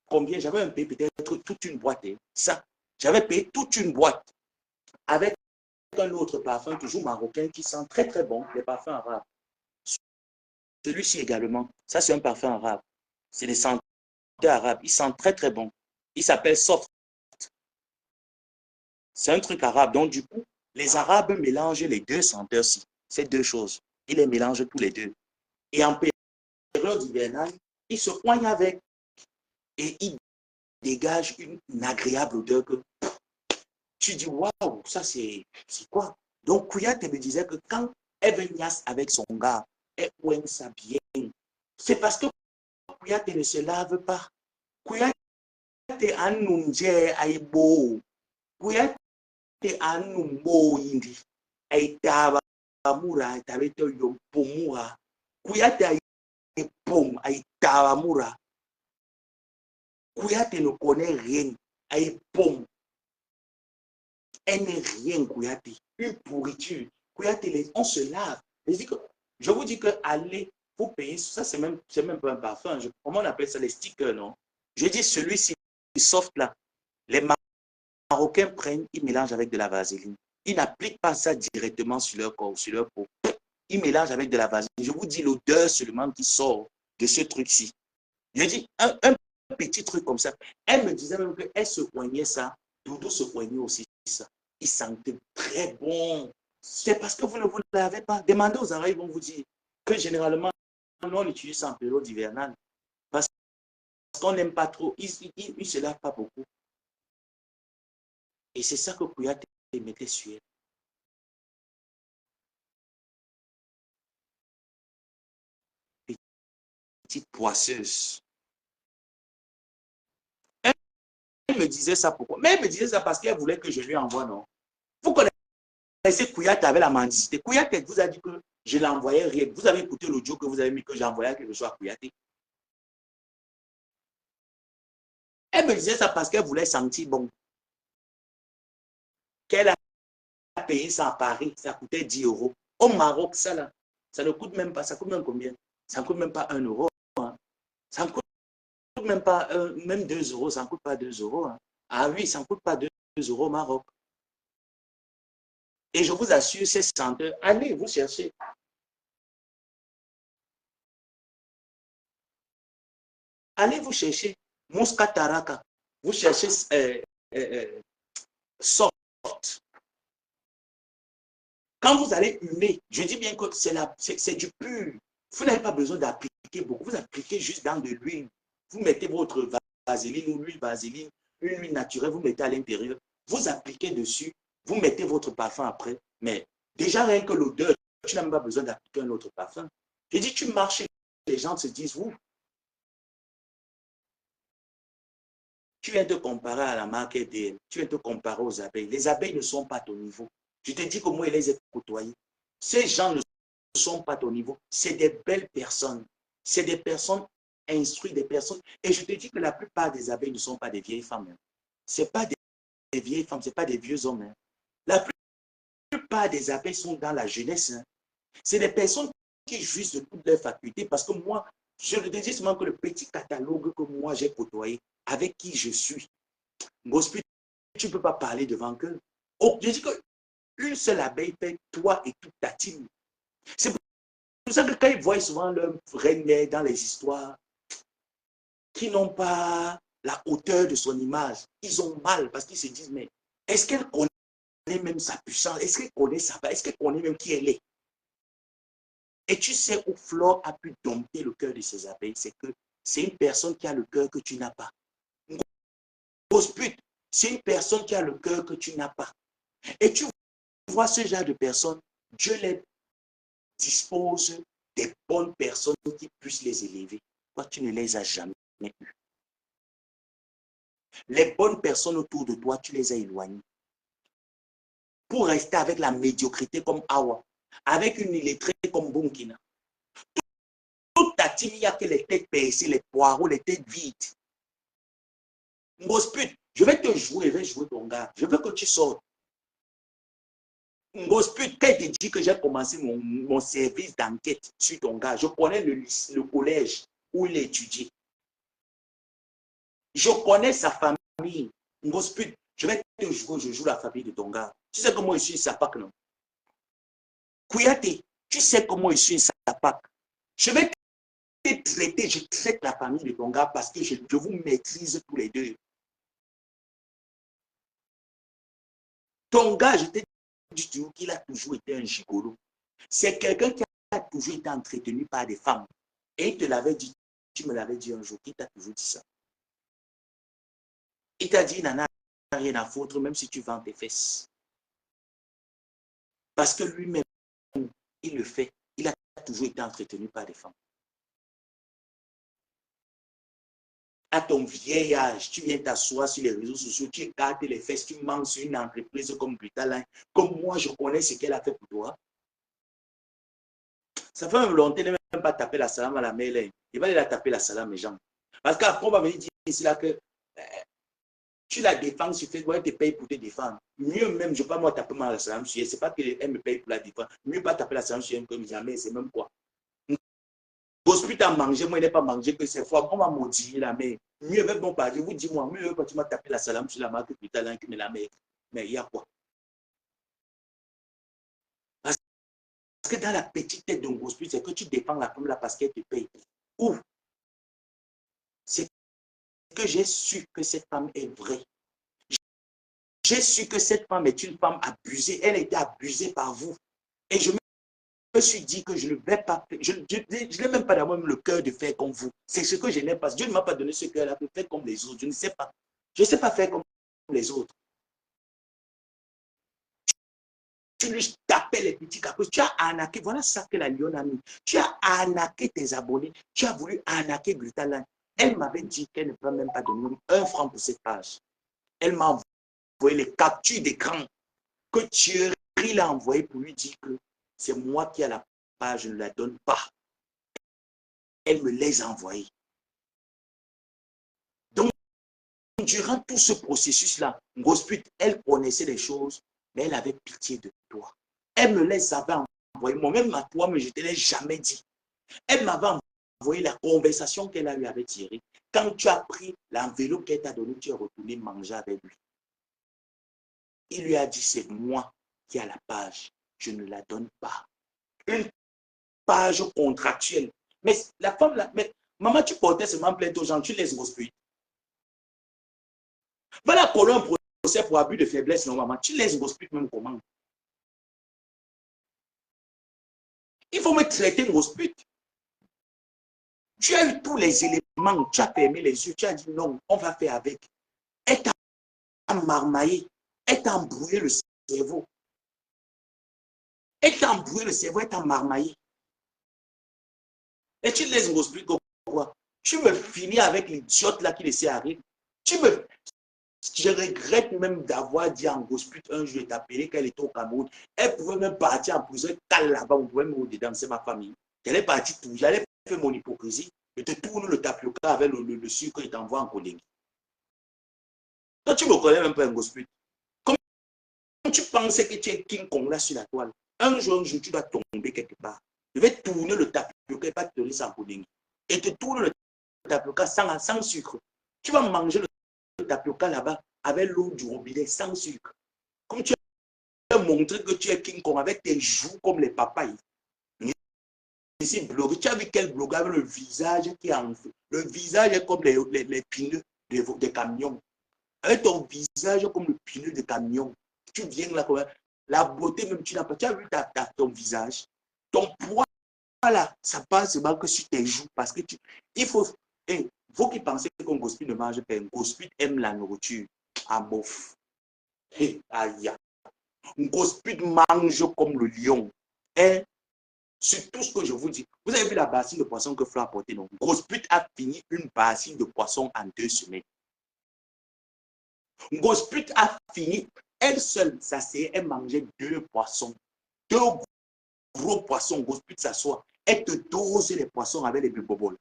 Combien? J'avais un payé peut-être toute une boîte. Hein. Ça, j'avais payé toute une boîte avec un autre parfum, toujours marocain, qui sent très très bon, les parfums arabes. Celui-ci également, ça c'est un parfum arabe. C'est des senteurs arabes. Il sent très très bon. Il s'appelle Soft. C'est un truc arabe. Donc du coup, les Arabes mélangent les deux senteurs-ci. Ces deux choses. Ils les mélangent tous les deux. Et en période hivernale, ils se poignent avec. Et ils dégagent une agréable odeur que tu dis, waouh, ça c'est quoi? Donc Kouyaté me disait que quand elle veut niasse avec son gars, elle poigne ça bien. C'est parce que Kouyaté ne se lave pas. Kouyaté anunje aibo. Kouyaté anumbo indi. Aitaba mura, aitabeto yompomura. Kouyaté aipom, aitaba mura. Kouyaté ne connaît rien. Aipom. Elle n'est rien, Kouyaté. Une pourriture. Kouyaté, on se lave. Je vous dis que aller, vous payez, ça c'est même pas un parfum. Comment on appelle ça, les stickers, non? Je dis celui-ci, soft là. Les Marocains prennent, ils mélangent avec de la vaseline. Ils n'appliquent pas ça directement sur leur corps, sur leur peau. Ils mélangent avec de la vaseline. Je vous dis l'odeur seulement qui sort de ce truc-ci. Je dis un petit truc comme ça. Elle me disait même qu'elle se poignait ça. Doudou se poignait aussi ça. Il sentait très bon. C'est parce que vous ne vous l'avez pas. Demandez aux oreilles, ils vont vous dire que généralement, on utilise ça en période hivernale. Parce qu'on n'aime pas trop. Ils ne se lavent pas beaucoup. Et c'est ça que Kouyaté mettait sur elle. Petite poisseuse. Elle me disait ça pourquoi? Mais elle me disait ça parce qu'elle voulait que je lui envoie, non? Vous connaissez Kouyaté avec la mendicité. Kouyaté vous a dit que je l'envoyais rien. Vous avez écouté l'audio que vous avez mis que j'envoyais quelque chose à Kouyaté. Elle me disait ça parce qu'elle voulait sentir bon. Qu'elle a payé ça à Paris, ça coûtait 10 euros. Au Maroc, ça là, ça ne coûte même pas, ça coûte même combien? Ça ne coûte même pas 1 euro. Hein. Ça ne coûte même pas, même 2 euros, ça ne coûte pas 2 euros. Hein. Ah oui, ça ne coûte pas 2 euros au Maroc. Et je vous assure, ces senteurs, allez, vous cherchez. Allez vous chercher Mouska Taraka. Vous cherchez Soft. Quand vous allez humer, je dis bien que c'est du pur. Vous n'avez pas besoin d'appliquer beaucoup. Vous appliquez juste dans de l'huile. Vous mettez votre vaseline ou l'huile vaseline, une huile naturelle, vous mettez à l'intérieur. Vous appliquez dessus. Vous mettez votre parfum après. Mais déjà, rien que l'odeur, tu n'as même pas besoin d'appliquer un autre parfum. Je dis, tu marches, les gens se disent, vous, tu viens te comparer à la marque EDM, tu viens te comparer aux abeilles. Les abeilles ne sont pas à ton niveau. Je te dis comment ils les ai côtoyés. Ces gens ne sont pas à ton niveau. C'est des belles personnes. C'est des personnes instruites, des personnes. Et je te dis que la plupart des abeilles ne sont pas des vieilles femmes. Hein. Ce n'est pas des vieilles femmes, ce n'est pas des vieux hommes. Hein. La plupart des abeilles sont dans la jeunesse. Hein. C'est des personnes qui jouissent de toutes leurs facultés parce que moi, je le dis seulement que le petit catalogue que moi j'ai côtoyé, avec qui je suis, Gospel, tu ne peux pas parler devant eux. Oh, je dis qu'une seule abeille fait toi et toute ta team. C'est pour ça que quand ils voient souvent leur reine dans les histoires qui n'ont pas la hauteur de son image, ils ont mal parce qu'ils se disent, mais est-ce qu'elle connaît même sa puissance? Est-ce qu'elle connaît sa base? Est-ce qu'elle connaît même qui elle est? Et tu sais où Flore a pu dompter le cœur de ses abeilles, c'est que c'est une personne qui a le cœur que tu n'as pas. Gospel, c'est une personne qui a le cœur que tu n'as pas. Et tu vois ce genre de personnes, Dieu les dispose des bonnes personnes qui puissent les élever. Toi, tu ne les as jamais eues. Les bonnes personnes autour de toi, tu les as éloignées. Pour rester avec la médiocrité comme Awa, avec une illettrée comme Bunkina. Toute ta team, il n'y a que les têtes percées, les poireaux, les têtes vides. Ngosput, je vais te jouer, je vais jouer ton gars. Je veux que tu sortes. Ngosput, quand il te dit que j'ai commencé mon service d'enquête sur ton gars, je connais le collège où il étudie. Je connais sa famille. Ngosput, je vais te jouer, je joue la famille de ton gars. Tu sais comment je suis Sapak, non? Kouyaté, tu sais comment je suis Sapak. Je vais te traiter, je traite la famille de ton gars parce que je vous maîtrise tous les deux. Ton gars, je t'ai dit qu'il a toujours été un gigolo. C'est quelqu'un qui a toujours été entretenu par des femmes. Et il te l'avait dit, tu me l'avais dit un jour, il t'a toujours dit ça. Il t'a dit, il n'en a rien à foutre, même si tu vends tes fesses. Parce que lui-même, il le fait. Il a toujours été entretenu par des femmes. À ton vieil âge, tu viens t'asseoir sur les réseaux sociaux, tu écartes les fesses, tu manges sur une entreprise comme Britaline, comme moi, je connais ce qu'elle a fait pour toi. Ça fait même longtemps, il n'est même pas taper la salam à la mêlée. Il va aller la taper la salam, les gens. Parce qu'après, on va venir dire ici là que tu la défends sur Facebook, elle te paye pour te défendre. Mieux même, je ne vais pas moi taper la salam sur elle. Ce n'est pas qu'elle me paye pour la défendre. Mieux pas taper la salam sur elle comme jamais, c'est même quoi. Gospel t'a mangé, moi il n'est pas mangé que c'est fois. On va maudire la mère. Mieux avec mon père, je vous dis moi, mieux quand tu m'as tapé la salam sur la marque plus tard que la mère. Mais il y a quoi? Parce que dans la petite tête d'un gospel, c'est que tu défends la femme là parce qu'elle te paye. Ou c'est que j'ai su que cette femme est vraie. J'ai su que cette femme est une femme abusée. Elle a été abusée par vous. Et je me suis dit que je ne vais pas faire. Je n'ai même pas d'avoir le cœur de faire comme vous. C'est ce que je n'ai pas. Dieu ne m'a pas donné ce cœur-là de faire comme les autres. Je ne sais pas. Je ne sais pas faire comme les autres. Tu lui tapais les petits caprices. Tu as arnaqué. Voilà ça que la lionne a mis. Tu as arnaqué tes abonnés. Tu as voulu arnaquer Brutaline. Elle m'avait dit qu'elle ne peut même pas donner 1 franc pour cette page. Elle m'a envoyé les captures d'écran que Thierry l'a envoyé pour lui dire que c'est moi qui ai la page, je ne la donne pas. Elle me les a envoyés. Donc, durant tout ce processus-là, Gospel, elle connaissait les choses, mais elle avait pitié de toi. Elle me les avait envoyées. Moi-même à toi, mais je ne te l'ai jamais dit. Elle m'avait envoyé la conversation qu'elle a eue avec Thierry. Quand tu as pris l'enveloppe qu'elle t'a donnée, tu es retourné manger avec lui. Il lui a dit, c'est moi qui ai la page. Je ne la donne pas. Une page contractuelle. Mais la femme, là, mais maman, tu portais seulement plainte aux gens, tu laisses Gospel. Voilà qu'on un procès pour abus de faiblesse, non, maman. Tu laisses Gospel même comment? Il faut me traiter Gospel. Tu as eu tous les éléments, tu as fermé les yeux, tu as dit non, on va faire avec. Elle t'a marmaillé, elle t'a embrouillé le cerveau. Elle t'a embrouillé le cerveau, elle t'a marmaillé. Et tu laisses Gospel quoi? Tu me finis avec l'idiote là qui laissait arriver. Tu me Je regrette même d'avoir dit en Gospel un jour, t'appeler qu'elle était au Cameroun. Elle pouvait même partir en prison, elle là-bas, on pouvait me dedans, c'est ma famille. Elle est partie tout, j'allais faire mon hypocrisie. Je te tourne le tapioca avec le sucre et t'envoie en collègue. Toi, tu ne me connais même pas un Gospel. Comme tu pensais que tu es King Kong là sur la toile, un jour, tu dois tomber quelque part. Je vais tourner le tapioca et pas te donner sans collègue. Et te tourne le tapioca sans sucre. Tu vas manger le tapioca là-bas avec l'eau du robinet sans sucre. Comme tu as montré que tu es King Kong avec tes joues comme les papayes. Ici, blogueur, tu as vu quel blogueur avec le visage qui est en feu. Le visage est comme les pneus des camions. Avec ton visage comme le pneu de camion. Tu viens là, la beauté même, tu n'as pas. Tu as vu ton visage. Ton poids là, ça passe seulement que sur tes joues. Parce que il faut. Et vous qui pensez qu'un gospel ne mange pas, un gospel aime la nourriture. Ah, bof. Hey, aïe. Un gospel mange comme le lion. Hein? Sur tout ce que je vous dis. Vous avez vu la bassine de poisson que Flo a portée, non? Gospel a fini une bassine de poisson en 2 semaines. Gospel a fini, elle seule, ça c'est, elle mangeait 2 poissons. 2 gros poissons. Gospel s'assoit. Elle te dose les poissons avec les bobos.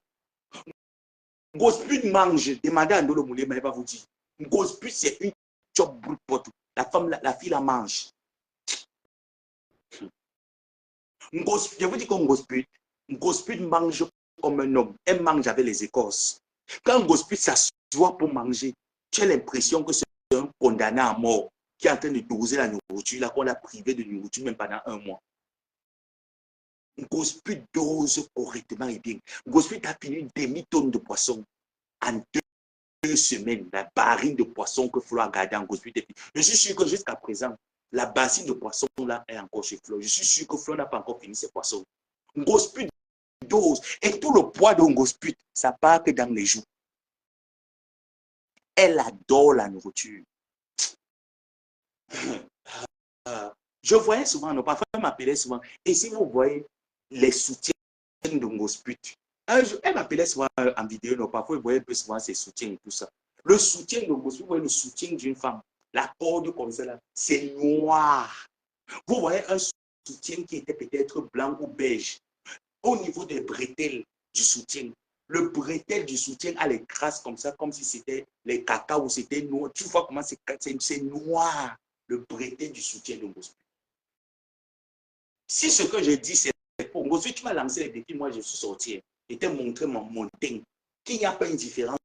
Gospel mange. Demandez à Ndolo Moulé, mais elle va vous dire. Gospel, c'est une chop brute pote. La femme, la fille la mange. Je vous dis qu'un Gospel mange comme un homme. Elle mange avec les écorces. Quand Gospel s'assoit pour manger, tu as l'impression que c'est un condamné à mort qui est en train de doser la nourriture, là qu'on a privé de nourriture même pendant 1 mois. Gospel dose correctement et bien. Gospel a fini une demi-tonne de poisson en 2 semaines. La barine de poisson que Flo a gardé en Gospel. Je suis sûr que jusqu'à présent, la bassine de poisson là est encore chez Flo. Je suis sûr que Flo n'a pas encore fini ses poissons. Gospel dose. Et tout le poids d'un Gospel, ça part que dans les joues. Elle adore la nourriture. Je voyais souvent, nos parfois m'appelaient souvent. Et si vous voyez les soutiens de Ngosput, un jour, elle m'appelait souvent en vidéo, non, parfois vous voyez un peu souvent ses soutiens et tout ça. Le soutien de Ngosput, vous voyez le soutien d'une femme, la corde comme ça, c'est noir. Vous voyez un soutien qui était peut-être blanc ou beige. Au niveau des bretelles du soutien, le bretelle du soutien a les crasses comme ça, comme si c'était les caca ou c'était noir. Tu vois comment c'est noir, le bretelle du soutien de Ngosput. Si ce que je dis, c'est pour Ngosput, tu vas lancer les défis, moi je suis sorti et te montrer mon teint, qu'il n'y a pas une différence.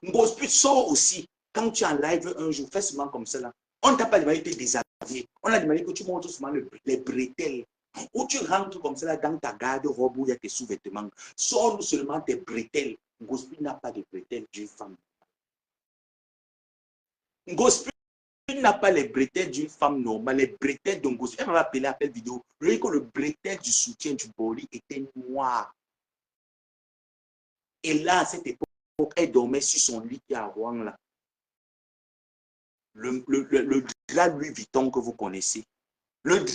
Ngosput sort aussi. Quand tu es en live un jour, fais seulement comme ça là. On ne t'a pas demandé de te déshabiller. On a demandé que tu montres souvent les bretelles. Ou tu rentres comme ça là dans ta garde-robe où il y a tes sous-vêtements. Sors seulement tes bretelles. Ngosput n'a pas de bretelles d'une femme. Ngosput n'a pas les bretelles d'une femme normale. Les bretelles d'un Ngosput. Elle m'a appelé à la vidéo. Le bretelle du soutien du boli était noir. Et là, à cette époque, elle dormait sur son lit qui est à Rouen là. Le drap Louis Vuitton que vous connaissez. Le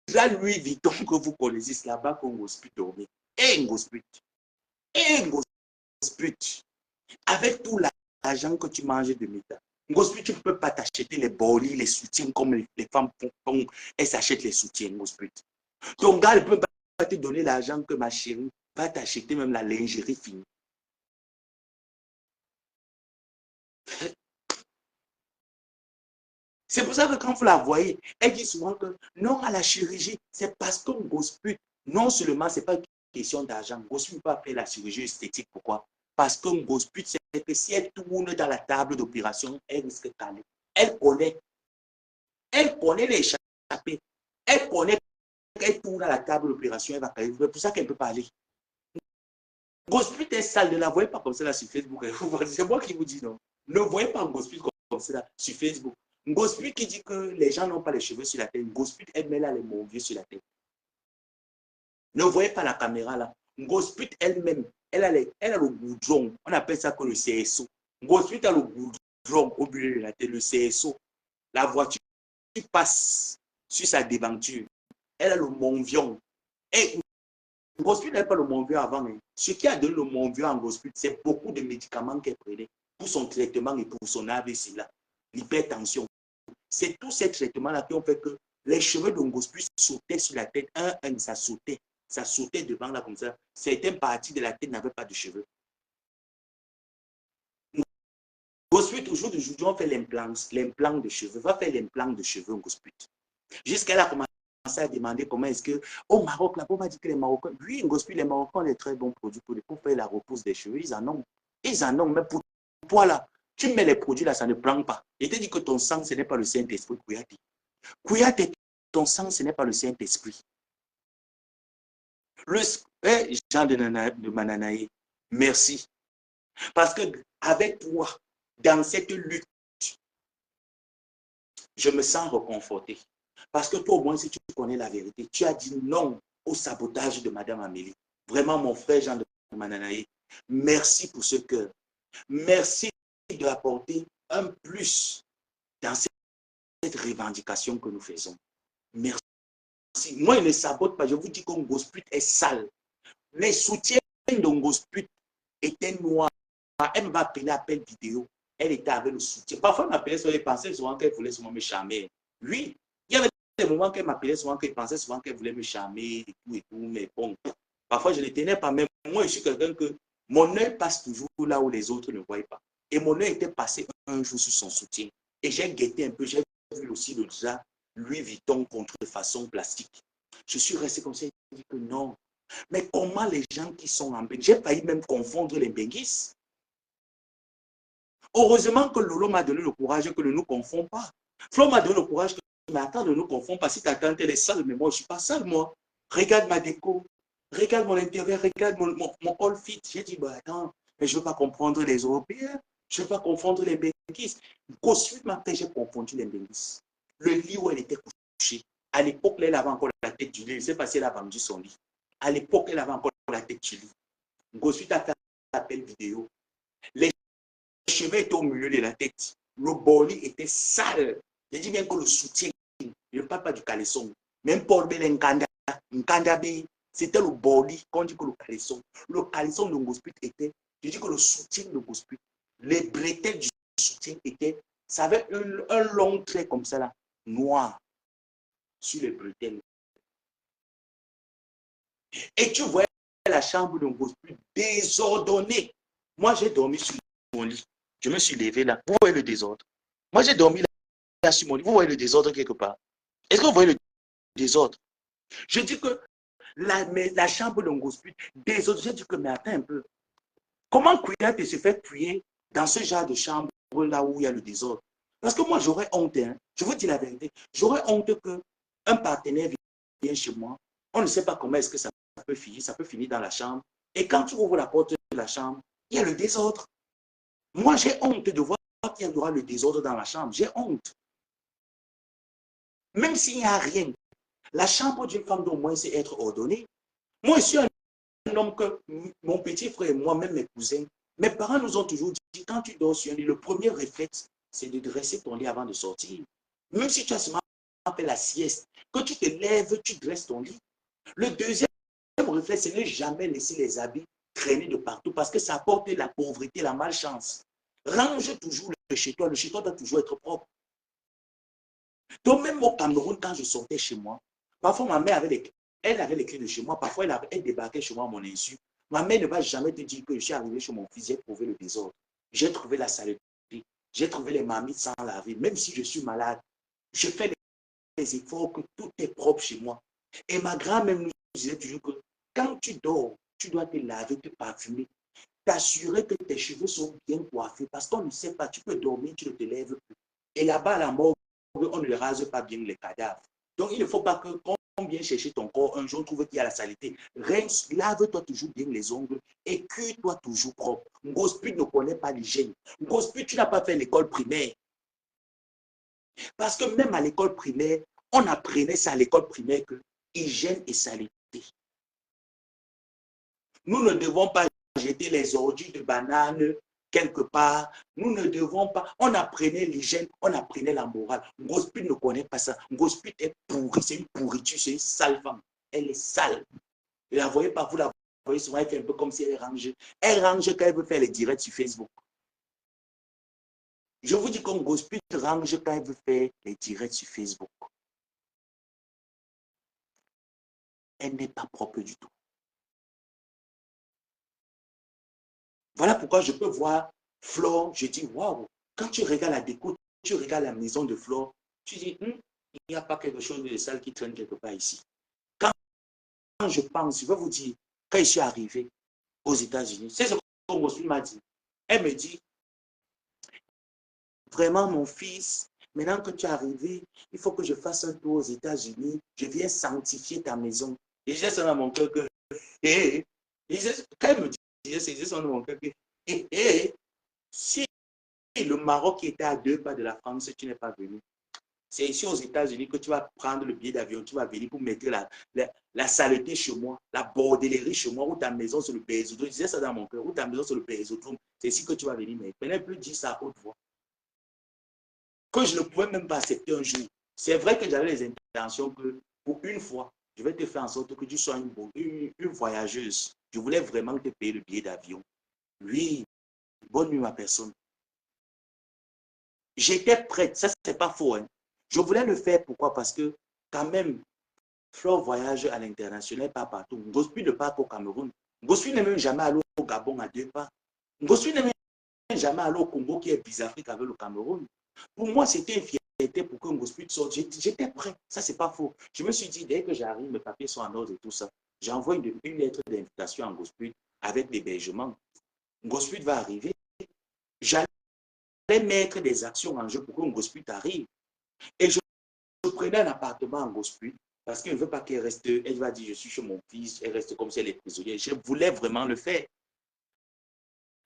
drap Louis Vuitton que vous connaissez, c'est là-bas qu'on Ngosput dormait. Et Ngosput. Et Ngosput. Avec tout l'argent que tu manges de métal. Ngosput, tu ne peux pas t'acheter les bolis, les soutiens comme les femmes font. Elles s'achètent les soutiens, Ngosput. Ton gars ne peut pas te donner l'argent que ma chérie va t'acheter même la lingerie finie. C'est pour ça que quand vous la voyez, elle dit souvent que non à la chirurgie, c'est parce que Ngosput, non seulement ce n'est pas une question d'argent, Ngosput ne peut pas faire la chirurgie esthétique. Pourquoi? Parce que Ngosput, c'est que si elle tourne dans la table d'opération, elle risque de caler. Elle connaît l'échappée. Elle connaît qu'elle tourne dans la table d'opération, elle va caler. C'est pour ça qu'elle ne peut pas aller. Ngosput est sale, ne la voyez pas comme ça là sur Facebook. C'est moi qui vous dis non. Ne voyez pas Ngosput comme ça là, sur Facebook. Ngosput qui dit que les gens n'ont pas les cheveux sur la tête. Ngosput, elle met là les morvieux sur la tête. Ne voyez pas la caméra là. Ngosput elle-même, elle a le goudron. On appelle ça que le CSO. Ngosput a le goudron au milieu de la tête, le CSO. La voiture passe sur sa devanture. Elle a le Monvion. Et Ngosput n'avait pas le Monvion avant. Hein. Ce qui a donné le Monvion à Ngosput, c'est beaucoup de médicaments qu'elle prenait pour son traitement et pour son AVC là. L'hypertension. C'est tous ces traitements-là qui ont fait que les cheveux de Ngosput sautaient sur la tête. Ça sautait. Ça sautait devant là comme ça. Certaines parties de la tête n'avaient pas de cheveux. Ngosput, aujourd'hui, on fait l'implant de cheveux. Va faire l'implant de cheveux, Ngosput. Jusqu'à là, commencé à demander comment est-ce que, au Maroc, là, on m'a dit que les Marocains, oui, Ngosput, les Marocains ont des très bons produits pour faire la repousse des cheveux. Ils en ont. Ils en ont. Mais pour toi, là, tu mets les produits là, ça ne prend pas. Et te dit que ton sang, ce n'est pas le Saint-Esprit, Kouyaté. Kouyaté, ton sang, ce n'est pas le Saint-Esprit. Jean de Mananaï, merci. Parce que avec toi, dans cette lutte, je me sens reconforté. Parce que toi, au moins, si tu connais la vérité, tu as dit non au sabotage de Madame Amélie. Vraiment, mon frère Jean de Mananaï, merci pour ce cœur. Merci d'apporter un plus dans cette revendication que nous faisons. Merci. Moi, il ne sabote pas. Je vous dis que Ngosput est sale. Les soutiens de Ngosput étaient noirs. Elle m'a appelé à appel vidéo. Elle était avec le soutien. Parfois, elle m'appelait sur les pensées souvent qu'elle voulait souvent me charmer. Oui, il y avait des moments qu'elle m'appelait souvent qu'elle pensait souvent qu'elle voulait me charmer et tout. Mais bon, parfois, je ne tenais pas. Même moi, je suis quelqu'un que mon œil passe toujours là où les autres ne voient pas. Et mon œil était passé un jour sur son soutien. Et j'ai guetté un peu. J'ai vu aussi le drap Louis Vuitton contrefaçon plastique. Je suis resté comme ça. Je dis que non. Mais comment les gens qui sont en Benguis, j'ai failli même confondre les Benguis. Heureusement que Lolo m'a donné le courage que ne nous confond pas. Flo m'a donné le courage que, mais attends, ne nous confond pas. Si ta tante elle est sale, mais moi je ne suis pas sale, moi. Regarde ma déco, regarde mon intérieur, regarde mon all fit. J'ai dit, bah attends, mais je ne veux pas comprendre les Européens. Je ne veux pas confondre les Benguis. Qu'ensuite, j'ai confondu les Benguis. Le lit où elle était couchée. À l'époque, elle avait encore la tête du lit. Je ne sais pas si elle a vendu son lit. À l'époque, elle avait encore la tête du lit. Ensuite, a fait un appel vidéo. Les cheveux étaient au milieu de la tête. Le boli était sale. Je dis bien que le soutien, je ne parle pas du caleçon. Même Paul Nkanda, c'était le boli qu'on dit que le caleçon. Le caleçon de Ngosput était, je dis que le soutien de Ngosput, les bretelles du soutien étaient, ça avait un long trait comme ça là, noir, sur les bretelles. Et tu voyais la chambre de Ngosput désordonnée. Moi, j'ai dormi sur mon lit. Je me suis levé là. Vous voyez le désordre? Moi, j'ai dormi là sur mon lit. Vous voyez le désordre quelque part? Est-ce que vous voyez le désordre? Je dis que la chambre de Ngosput désordre. J'ai dit que, mais attends un peu. Comment Kouya peut se faire prier dans ce genre de chambre là où il y a le désordre? Parce que moi, j'aurais honte. Hein. Je vous dis la vérité. J'aurais honte qu'un partenaire vienne chez moi. On ne sait pas comment est-ce que ça peut finir. Ça peut finir dans la chambre. Et quand tu ouvres la porte de la chambre, il y a le désordre. Moi, j'ai honte de voir qu'il y aura le désordre dans la chambre. J'ai honte. Même s'il n'y a rien, la chambre d'une femme d'au moins, c'est être ordonnée. Moi, je suis un homme que mon petit frère et moi, même mes cousins, mes parents nous ont toujours dit, quand tu dors sur un lit, le premier réflexe, c'est de dresser ton lit avant de sortir. Même si tu as seulement fait la sieste, que tu te lèves, tu dresses ton lit. Le deuxième réflexe, c'est ne jamais laisser les habits traîner de partout parce que ça apporte la pauvreté, la malchance. Range toujours le chez toi doit toujours être propre. Donc même au Cameroun, quand je sortais chez moi, parfois ma mère elle avait les clés de chez moi, parfois elle débarquait chez moi à mon insu. Ma mère ne va jamais te dire que je suis arrivé chez mon fils, j'ai trouvé le désordre. J'ai trouvé la saleté, j'ai trouvé les marmites sans laver, même si je suis malade. Je fais les efforts que tout est propre chez moi. Et ma grand-mère nous disait toujours que quand tu dors, tu dois te laver, te parfumer, t'assurer que tes cheveux sont bien coiffés parce qu'on ne sait pas, tu peux dormir, tu ne te lèves plus. Et là-bas, à la mort, on ne rase pas bien les cadavres. Donc, il ne faut pas que quand on vient chercher ton corps, un jour, on trouve qu'il y a la saleté. Lave-toi toujours bien les ongles et cuis-toi toujours propre. Ngosput ne connaît pas l'hygiène. Ngosput, tu n'as pas fait l'école primaire. Parce que même à l'école primaire, on apprenait ça à l'école primaire que hygiène et saleté. Nous ne devons pas jeter les ordures de bananes quelque part. Nous ne devons pas. On apprenait l'hygiène, on apprenait la morale. Ngosput ne connaît pas ça. Ngosput est pourri, c'est une pourriture, c'est une sale femme. Elle est sale. Vous la voyez pas, vous la voyez souvent, elle fait un peu comme si elle range. Elle range quand elle veut faire les directs sur Facebook. Je vous dis qu'on Ngosput range quand elle veut faire les directs sur Facebook. Elle n'est pas propre du tout. Voilà pourquoi je peux voir Flore, je dis, waouh, quand tu regardes la déco, tu regardes la maison de Flore, tu dis, il n'y a pas quelque chose de sale qui traîne quelque part ici. Quand je pense, je vais vous dire, quand je suis arrivé aux États-Unis, c'est ce que mon fils m'a dit. Elle me dit, vraiment mon fils, maintenant que tu es arrivé, il faut que je fasse un tour aux États-Unis, je viens sanctifier ta maison. Et j'ai ça dans mon cœur que, quand elle me disait, c'est ça dans mon cœur que, si le Maroc était à 2 pas de la France, tu n'es pas venu. C'est ici aux États-Unis que tu vas prendre le billet d'avion, tu vas venir pour mettre la saleté chez moi, la bordellerie chez moi, ou ta maison sur le Bérésodrome. Je disais ça dans mon cœur, ou ta maison sur le Bérésodrome. C'est ici que tu vas venir mettre. Mais plus dire ça à haute voix. Que je ne pouvais même pas accepter un jour. C'est vrai que j'avais les intentions que pour une fois, je vais te faire en sorte que tu sois une voyageuse. Je voulais vraiment te payer le billet d'avion. Oui, bonne nuit ma personne. J'étais prête, ça c'est pas faux. Hein. Je voulais le faire, pourquoi? Parce que quand même, Flore voyage à l'international, pas partout. Ngosput ne part qu'au Cameroun. Ngosput n'est même jamais allé au Gabon à 2 pas. Ngosput n'est même jamais allé au Congo qui est bizarrique avec le Cameroun. Pour moi, c'était une fierté pour que Ngosput sorte. J'étais prêt, ça c'est pas faux. Je me suis dit, dès que j'arrive, mes papiers sont en ordre et tout ça, j'envoie une lettre d'invitation à Ngosput avec l'hébergement. Ngosput va arriver. J'allais mettre des actions en jeu pour que Ngosput arrive. Et je prenais un appartement en Ngosput parce qu'elle ne veut pas qu'elle reste, elle va dire je suis chez mon fils, elle reste comme si elle est prisonnière. Je voulais vraiment le faire.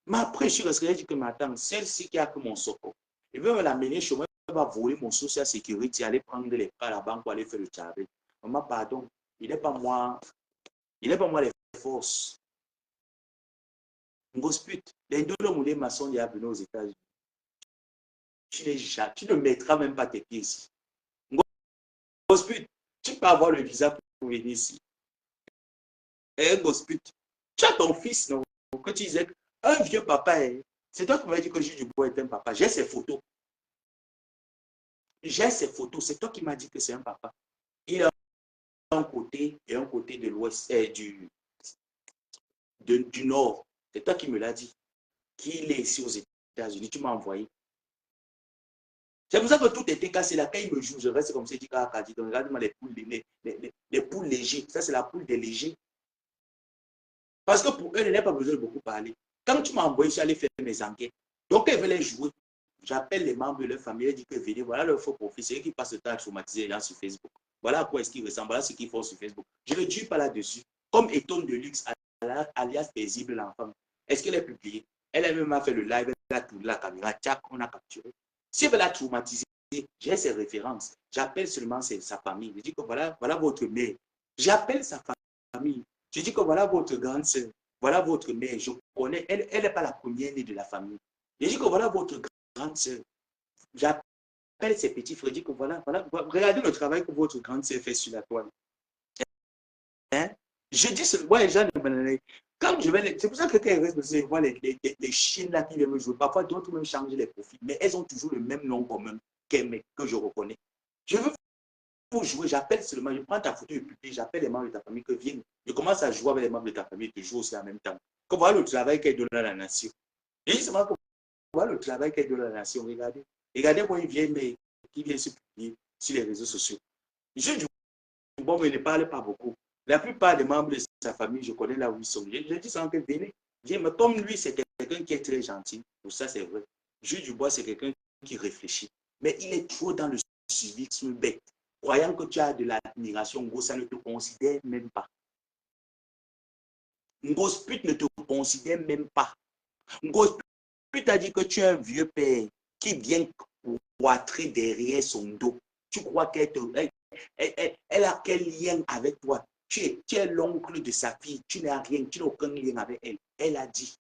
Mais après, je suis resté, je dis que madame, celle-ci qui a que mon soco, il veut me l'amener chez moi, elle va voler mon social sécurité, aller prendre les pas à la banque pour aller faire le travail. Maman, pardon, il n'est pas moi les forces. Ngosput, les deux moulés maçons, il y a venu aux États-Unis. tu ne mettras même pas tes pieds ici. Gosput, tu peux avoir le visa pour venir ici. Et Gosput, tu as ton fils, non? Que tu disais, un vieux papa, c'est toi qui m'as dit que Jules Dubois est un papa. J'ai ses photos. J'ai ses photos. C'est toi qui m'as dit que c'est un papa. Il a un côté et un côté de l'ouest, du nord. C'est toi qui me l'as dit. Qu'il est ici aux États-Unis. Tu m'as envoyé. C'est pour ça que tout était cassé. Là, quand il me joue, je reste comme ça. Il dit, regarde-moi les poules, les poules légers. Ça, c'est la poule des légers. Parce que pour eux, il n'a pas besoin de beaucoup parler. Quand tu m'as envoyé, je suis allé faire mes enquêtes. Donc, ils veulent jouer. J'appelle les membres de leur famille, je dis que venez, voilà leur faux profil. C'est eux qui passent le temps à traumatiser les gens sur Facebook. Voilà à quoi est-ce qu'ils ressemblent, voilà ce qu'ils font sur Facebook. Je ne dis pas là-dessus. Comme Étonne de luxe, alias paisible l'enfant. Est-ce qu'elle est publiée? Elle a même fait le live, elle a tourné la caméra, tchac, on a capturé. Si elle veut la traumatiser, j'ai ses références. J'appelle seulement sa famille. Je dis que voilà votre mère. J'appelle sa famille. Je dis que voilà votre grande sœur. Voilà votre mère. Je connais. Elle n'est pas la première née de la famille. Je dis que voilà votre grande sœur. J'appelle ses petits frères. Je dis que voilà, regardez le travail que votre grande sœur fait sur la toile. Hein? Je dis, ouais, Jeanne, quand je vais, c'est pour ça que quand je vois les chiens là qui viennent me jouer, parfois d'autres même changent les profils, mais elles ont toujours le même nom commun que je reconnais. Je veux pour jouer, j'appelle seulement, je prends ta photo et publie, j'appelle les membres de ta famille que viennent. Je commence à jouer avec les membres de ta famille et tu joues aussi en même temps. Que voilà le travail qu'elle donne à la nation. Et justement, que voilà le travail qu'elle donne à la nation. Regardez. Regardez moi, il vient, mais qui vient se publier sur les réseaux sociaux. Je dis, bon, mais il ne parle pas beaucoup. La plupart des membres de sa famille, je connais là où ils sont. Je dis sans que venez. Viens, mais comme lui, c'est quelqu'un qui est très gentil. Pour ça, c'est vrai. Jules Dubois, c'est quelqu'un qui réfléchit. Mais il est trop dans le civisme bête. Croyant que tu as de l'admiration, Ngo, ça ne te considère même pas. Ngosput ne te considère même pas. Ngosput a dit que tu es un vieux père qui vient cloîtrer derrière son dos. Tu crois qu'elle a quel lien avec toi? Tu es l'oncle de sa fille, tu n'as rien, tu n'as aucun lien avec elle. Elle a dit.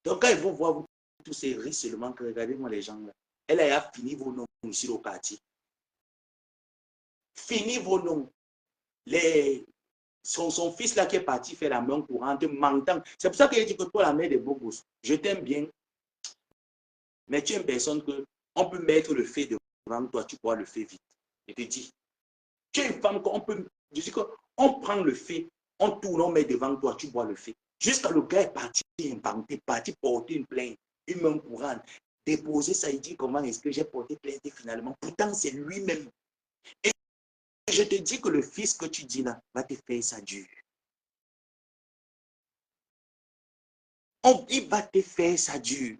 Donc quand ils vont voir tous ces risques seulement que regardez-moi les gens là. Elle a fini vos noms ici au quartier. Fini vos noms. Son fils là qui est parti faire la main courante, mentant. C'est pour ça qu'il dit que toi, la mère des beaux gosses, je t'aime bien, mais tu es une personne que on peut mettre le fait devant toi, tu pourras le faire vite. Je te dis, tu es une femme qu'on peut, je dis qu'on prend le fait, on tourne, on met devant toi, tu pourras le faire. Jusqu'à le gars est parti inventer, parti porter une plainte, une main courante, déposer ça, il dit comment est-ce que j'ai porté plainte finalement. Pourtant, c'est lui-même. Et je te dis que le fils que tu dis là va te faire ça dur. Il va te faire ça dur.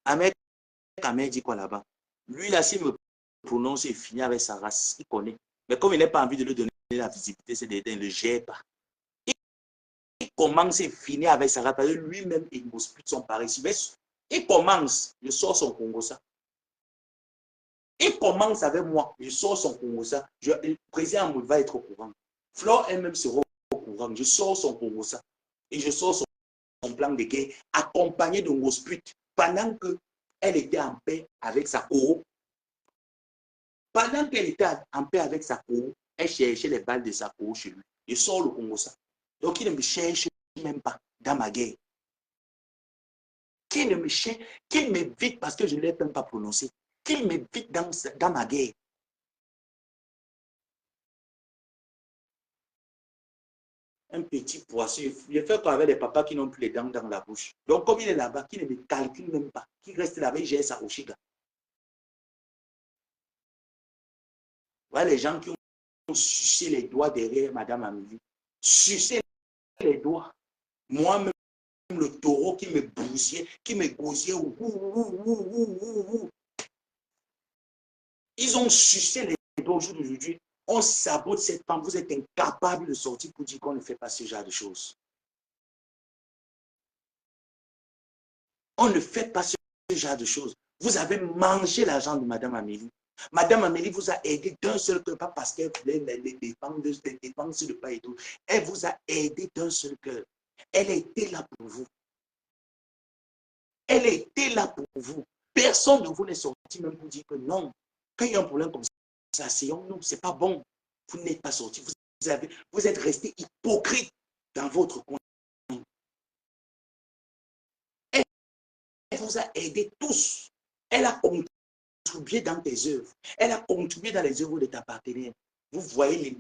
Ahmed dit quoi là-bas? Lui, là, s'il me prononce, il finit avec sa race. Il connaît. Mais comme il n'a pas envie de lui donner la visibilité, c'est il ne le gère pas. Il commence et finit avec sa race. Parce que lui-même, il ne bosse plus de son pari. Il commence, je sors son Congo ça. Il commence avec moi, je sors son Congo ça. Le président va être au courant. Flore elle-même sera au courant. Je sors son Congo ça. Et je sors son plan de guerre accompagné de Ngosput pendant qu'elle était en paix avec sa cour. Pendant qu'elle était en paix avec sa cour, elle cherchait les balles de sa cour chez lui. Il sort le Congo ça. Donc il ne me cherche même pas dans ma guerre. Qu'il ne me cherche, qu'il m'évite parce que je ne l'ai même pas prononcé. Qu'il m'évite dans ma guerre. Un petit poisson. Je fais quoi avec les papas qui n'ont plus les dents dans la bouche. Donc, comme il est là-bas, qui ne me calcule même pas, qui reste là-bas, il gère sa Oshiga. Voilà les gens qui ont sucé les doigts derrière Madame Amélie. Sucé les doigts. Moi-même, le taureau qui me bousillait, qui me gosiait. Ils ont sucé les doigts aujourd'hui. On sabote cette femme. Vous êtes incapable de sortir pour dire qu'on ne fait pas ce genre de choses. On ne fait pas ce genre de choses. Vous avez mangé l'argent de Madame Amélie. Madame Amélie vous a aidé d'un seul cœur, pas parce qu'elle voulait les dépenses de pas et tout. Elle vous a aidé d'un seul cœur. Elle a été là pour vous. Elle était là pour vous. Personne de vous n'est sorti même pour dire que non. Quand il y a un problème comme ça, asseyons-nous, ce n'est pas bon. Vous n'êtes pas sorti. Vous êtes resté hypocrite dans votre coin. Elle vous a aidé tous. Elle a contribué dans tes œuvres. Elle a contribué dans les œuvres de ta partenaire. Vous voyez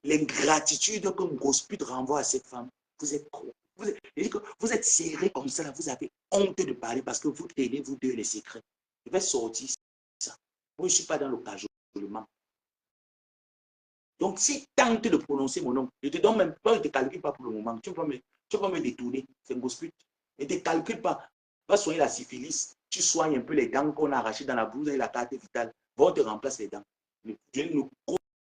l'ingratitude que Gosput renvoie à cette femme. Vous êtes trop. Vous êtes serré comme ça, là, vous avez honte de parler parce que vous tenez, vous deux, les secrets. Je vais sortir ça. Moi, je ne suis pas dans le cajolement. Donc, si tente de prononcer mon nom, je ne te donne même pas, je ne te calcule pas pour le moment. Tu vas me détourner. C'est un gospel. Ne te calcule pas. Va soigner la syphilis. Tu soignes un peu les dents qu'on a arrachées dans la bouche et la carte vitale. Va, on te remplace les dents. Je ne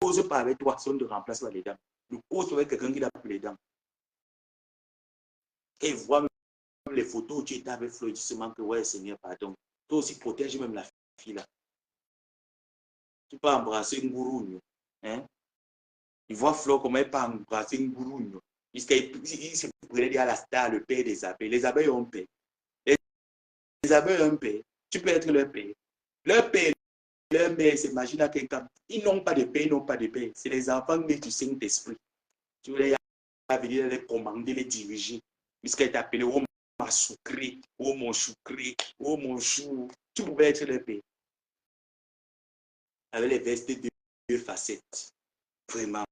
cause pas avec toi, si on te remplace pas les dents. Ne cause avec quelqu'un qui a plus les dents. Et vois les photos où tu étais avec Floyd, seulement que, ouais, Seigneur, pardon. Toi aussi, protège même la fille là. Tu peux embrasser une gourou. Hein? Il voit Flo comment elle peut embrasser une gourou. Il se prenait dire à la star, le père des abeilles. Les abeilles ont peur. Les abeilles ont peur. Tu peux être leur père. Leur père, leur mère s'imagine à quelqu'un. Ils n'ont pas de paix, ils n'ont pas de paix. C'est les enfants nés du Saint-Esprit. Tu veux venir les commander, les diriger. Puisqu'elle t'appelait, oh ma sucré, oh mon choucré, oh mon chou. Tu pouvais être leur père. Avec les vestes de deux facettes. Vraiment.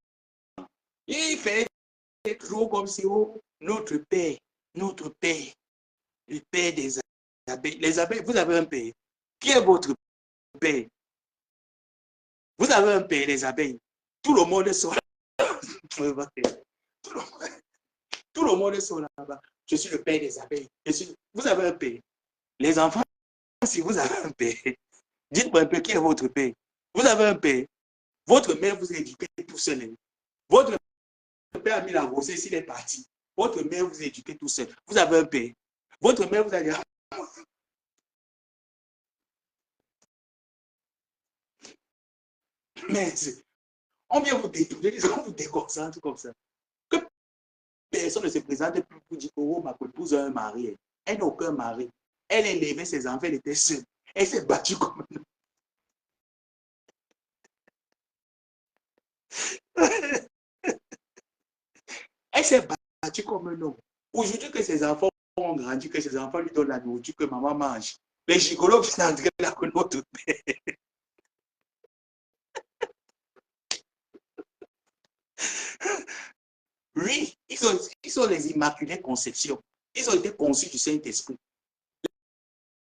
Il fait trop comme si, oh, notre père, le père des abeilles. Les abeilles, vous avez un père. Qui est votre père? Vous avez un père, les abeilles. Tout le monde est sur là. Tout le monde est sur là-bas. Je suis le père des abeilles. Vous avez un père. Les enfants, si vous avez un père, dites-moi un peu qui est votre père. Vous avez un père. Votre mère vous a éduqué tout seul. Votre père a mis la grossesse, il est parti. Votre mère vous a éduqué tout seul. Vous avez un père. Votre mère vous a dit, mais on vient vous détourner, on vous déconcentre comme ça. Que personne ne se présente plus pour dire, oh, ma épouse a un mari. Elle n'a aucun mari. Elle a élevé ses enfants, elle était seule. Elle s'est battue comme un homme. Elle s'est battue comme un homme. Aujourd'hui que ses enfants ont grandi, que ses enfants lui donnent la nourriture que maman mange. Les gigologues sont en train de connaître notre père. Oui, ils sont les Immaculées Conceptions. Ils ont été conçus du Saint-Esprit.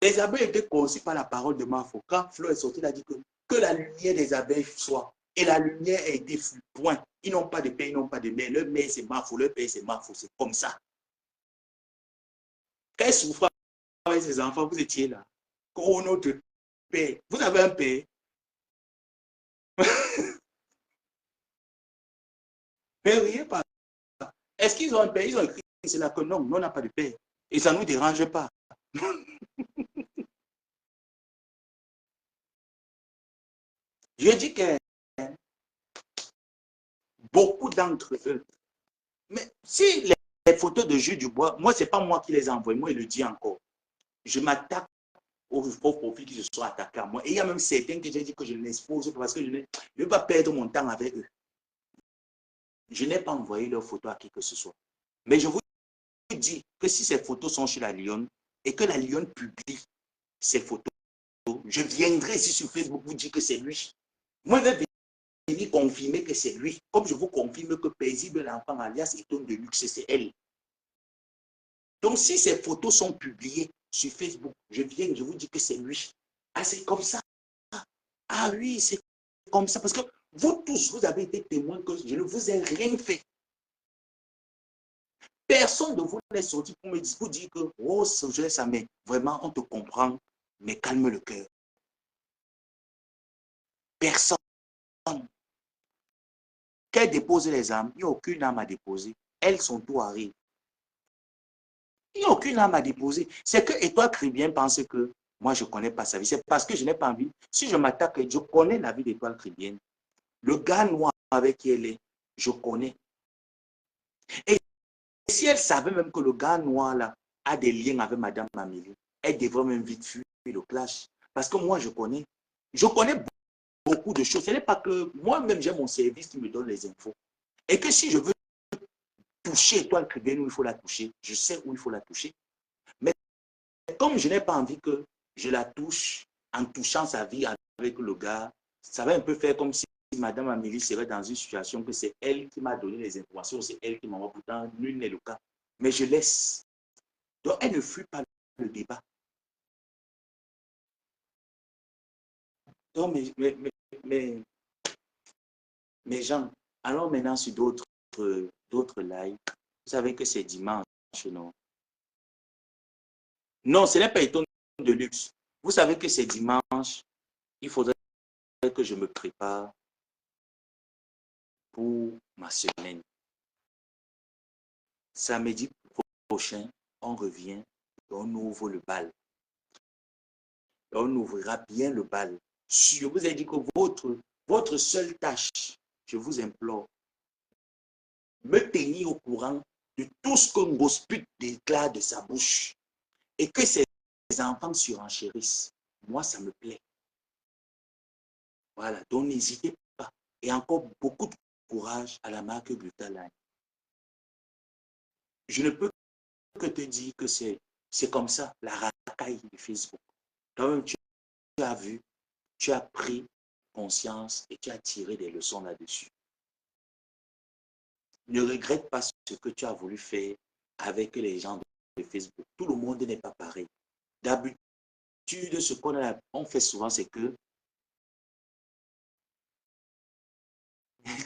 Les abeilles étaient conçus par la parole de Marfo. Quand Flo est sorti, il a dit que la lumière des abeilles soit. Et la lumière a été flue. Point. Ils n'ont pas de père, ils n'ont pas de mère. Leur mère, c'est Marfo. Leur père, c'est Marfo. C'est comme ça. Quand elle souffrait avec ses enfants, vous étiez là. Oh, notre père. Vous avez un père. Mais riez pas. Est-ce qu'ils ont un père? Ils ont écrit cela que non, nous, on n'a pas de père. Et ça ne nous dérange pas. Je dis que beaucoup d'entre eux, mais si les photos de Jules Dubois, moi, ce n'est pas moi qui les envoie, moi, il le dit encore. Je m'attaque aux profils qui se sont attaqués à moi. Et il y a même certains que j'ai dit que je ne l'expose pas parce que je ne veux pas perdre mon temps avec eux. Je n'ai pas envoyé leurs photos à qui que ce soit. Mais je vous dis que si ces photos sont chez la Lyon et que la Lyon publie ces photos, je viendrai ici sur Facebook vous dire que c'est lui. Moi, je vais venir confirmer que c'est lui. Comme je vous confirme que Paisible l'enfant alias Étonne de Luxe, c'est elle. Donc, si ces photos sont publiées sur Facebook, je viens, je vous dis que c'est lui. Ah, c'est comme ça. Ah oui, c'est comme ça. Parce que vous tous, vous avez été témoins que je ne vous ai rien fait. Personne de vous n'est sorti pour me dire, que, oh, ça, mais vraiment, on te comprend, mais calme le cœur. Personne. Qu'elle dépose les âmes, il n'y a aucune âme à déposer. Elles sont tout arrivées. Il n'y a aucune âme à déposer. C'est que Étoile Chrétien pense que moi, je ne connais pas sa vie. C'est parce que je n'ai pas envie. Si je m'attaque, je connais la vie d'Étoile Chrétienne. Le gars noir avec qui elle est, je connais. Et si elle savait même que le gars noir là a des liens avec Madame Amélie, elle devrait même vite fuir le clash. Parce que moi, je connais beaucoup de choses. Ce n'est pas que moi-même, j'ai mon service qui me donne les infos. Et que si je veux toucher toi, écrivaine, où il faut la toucher, je sais où il faut la toucher. Mais comme je n'ai pas envie que je la touche en touchant sa vie avec le gars, ça va un peu faire comme si Madame Amélie serait dans une situation que c'est elle qui m'a donné les informations, c'est elle qui m'envoie. Pourtant, nul n'est le cas. Mais je laisse. Donc, elle ne fuit pas le débat. Donc, mes gens, allons maintenant sur d'autres lives. Vous savez que c'est dimanche, non? Non, ce n'est pas étonnant de luxe. Vous savez que c'est dimanche. Il faudrait que je me prépare pour ma semaine. Samedi prochain, on revient et on ouvre le bal. Et on ouvrira bien le bal. Je vous ai dit que votre seule tâche, je vous implore, me tenir au courant de tout ce que Ngosput déclare de sa bouche et que ses enfants surenchérissent. Moi, ça me plaît. Voilà, donc n'hésitez pas. Et encore beaucoup de courage à la marque Glutaline. Je ne peux que te dire que c'est comme ça, la racaille de Facebook. Toi-même, tu as vu, tu as pris conscience et tu as tiré des leçons là-dessus. Ne regrette pas ce que tu as voulu faire avec les gens de Facebook. Tout le monde n'est pas pareil. D'habitude, ce qu'on fait souvent, c'est que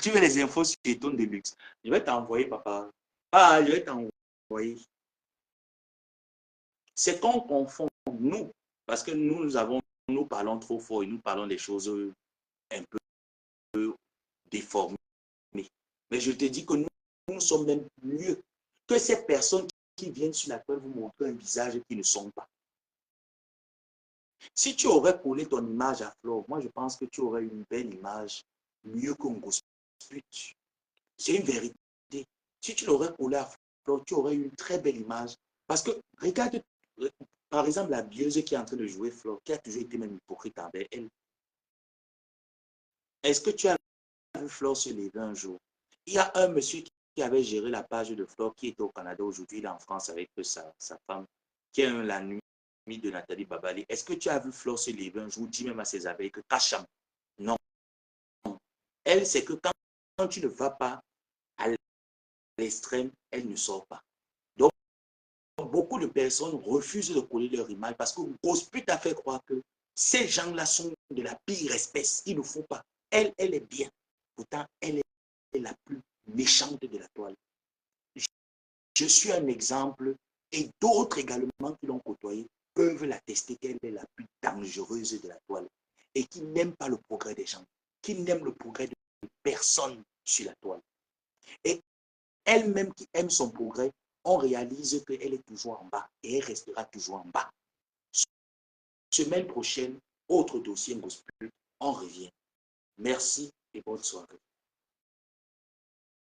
tu veux les infos sur ton Deluxe. Je vais t'envoyer, papa. Ah, je vais t'envoyer. C'est qu'on confond nous, parce que nous parlons trop fort et nous parlons des choses un peu déformées. Mais je te dis que nous sommes même mieux que ces personnes qui viennent sur la toile vous montrer un visage qu'ils ne sont pas. Si tu aurais collé ton image à Flore, moi je pense que tu aurais une belle image, mieux qu'un Ngosput. C'est une vérité. Si tu l'aurais collé à Flore, tu aurais une très belle image. Parce que regarde, par exemple, la bieuse qui est en train de jouer Flore, qui a toujours été même hypocrite envers elle. Est-ce que tu as vu Flore se lever un jour? Il y a un monsieur qui avait géré la page de Flore, qui était au Canada aujourd'hui, il est en France avec sa femme, qui est la nuit de Nathalie Babali. Est-ce que tu as vu Flore se lever un jour, dit même à ses abeilles que Kacham? Non. Elle, c'est que quand tu ne vas pas à l'extrême, elle ne sort pas. Donc, beaucoup de personnes refusent de coller leur image parce que Ngosput a fait croire que ces gens-là sont de la pire espèce. Il ne faut pas. Elle est bien. Pourtant, elle est la plus méchante de la toile. Je suis un exemple et d'autres également qui l'ont côtoyée peuvent l'attester qu'elle est la plus dangereuse de la toile et qui n'aime pas le progrès des gens, qui n'aime le progrès de personne sur la toile. Et elle-même qui aime son progrès, on réalise qu'elle est toujours en bas et elle restera toujours en bas. Semaine prochaine, autre dossier Ngosput, on revient. Merci et bonne soirée.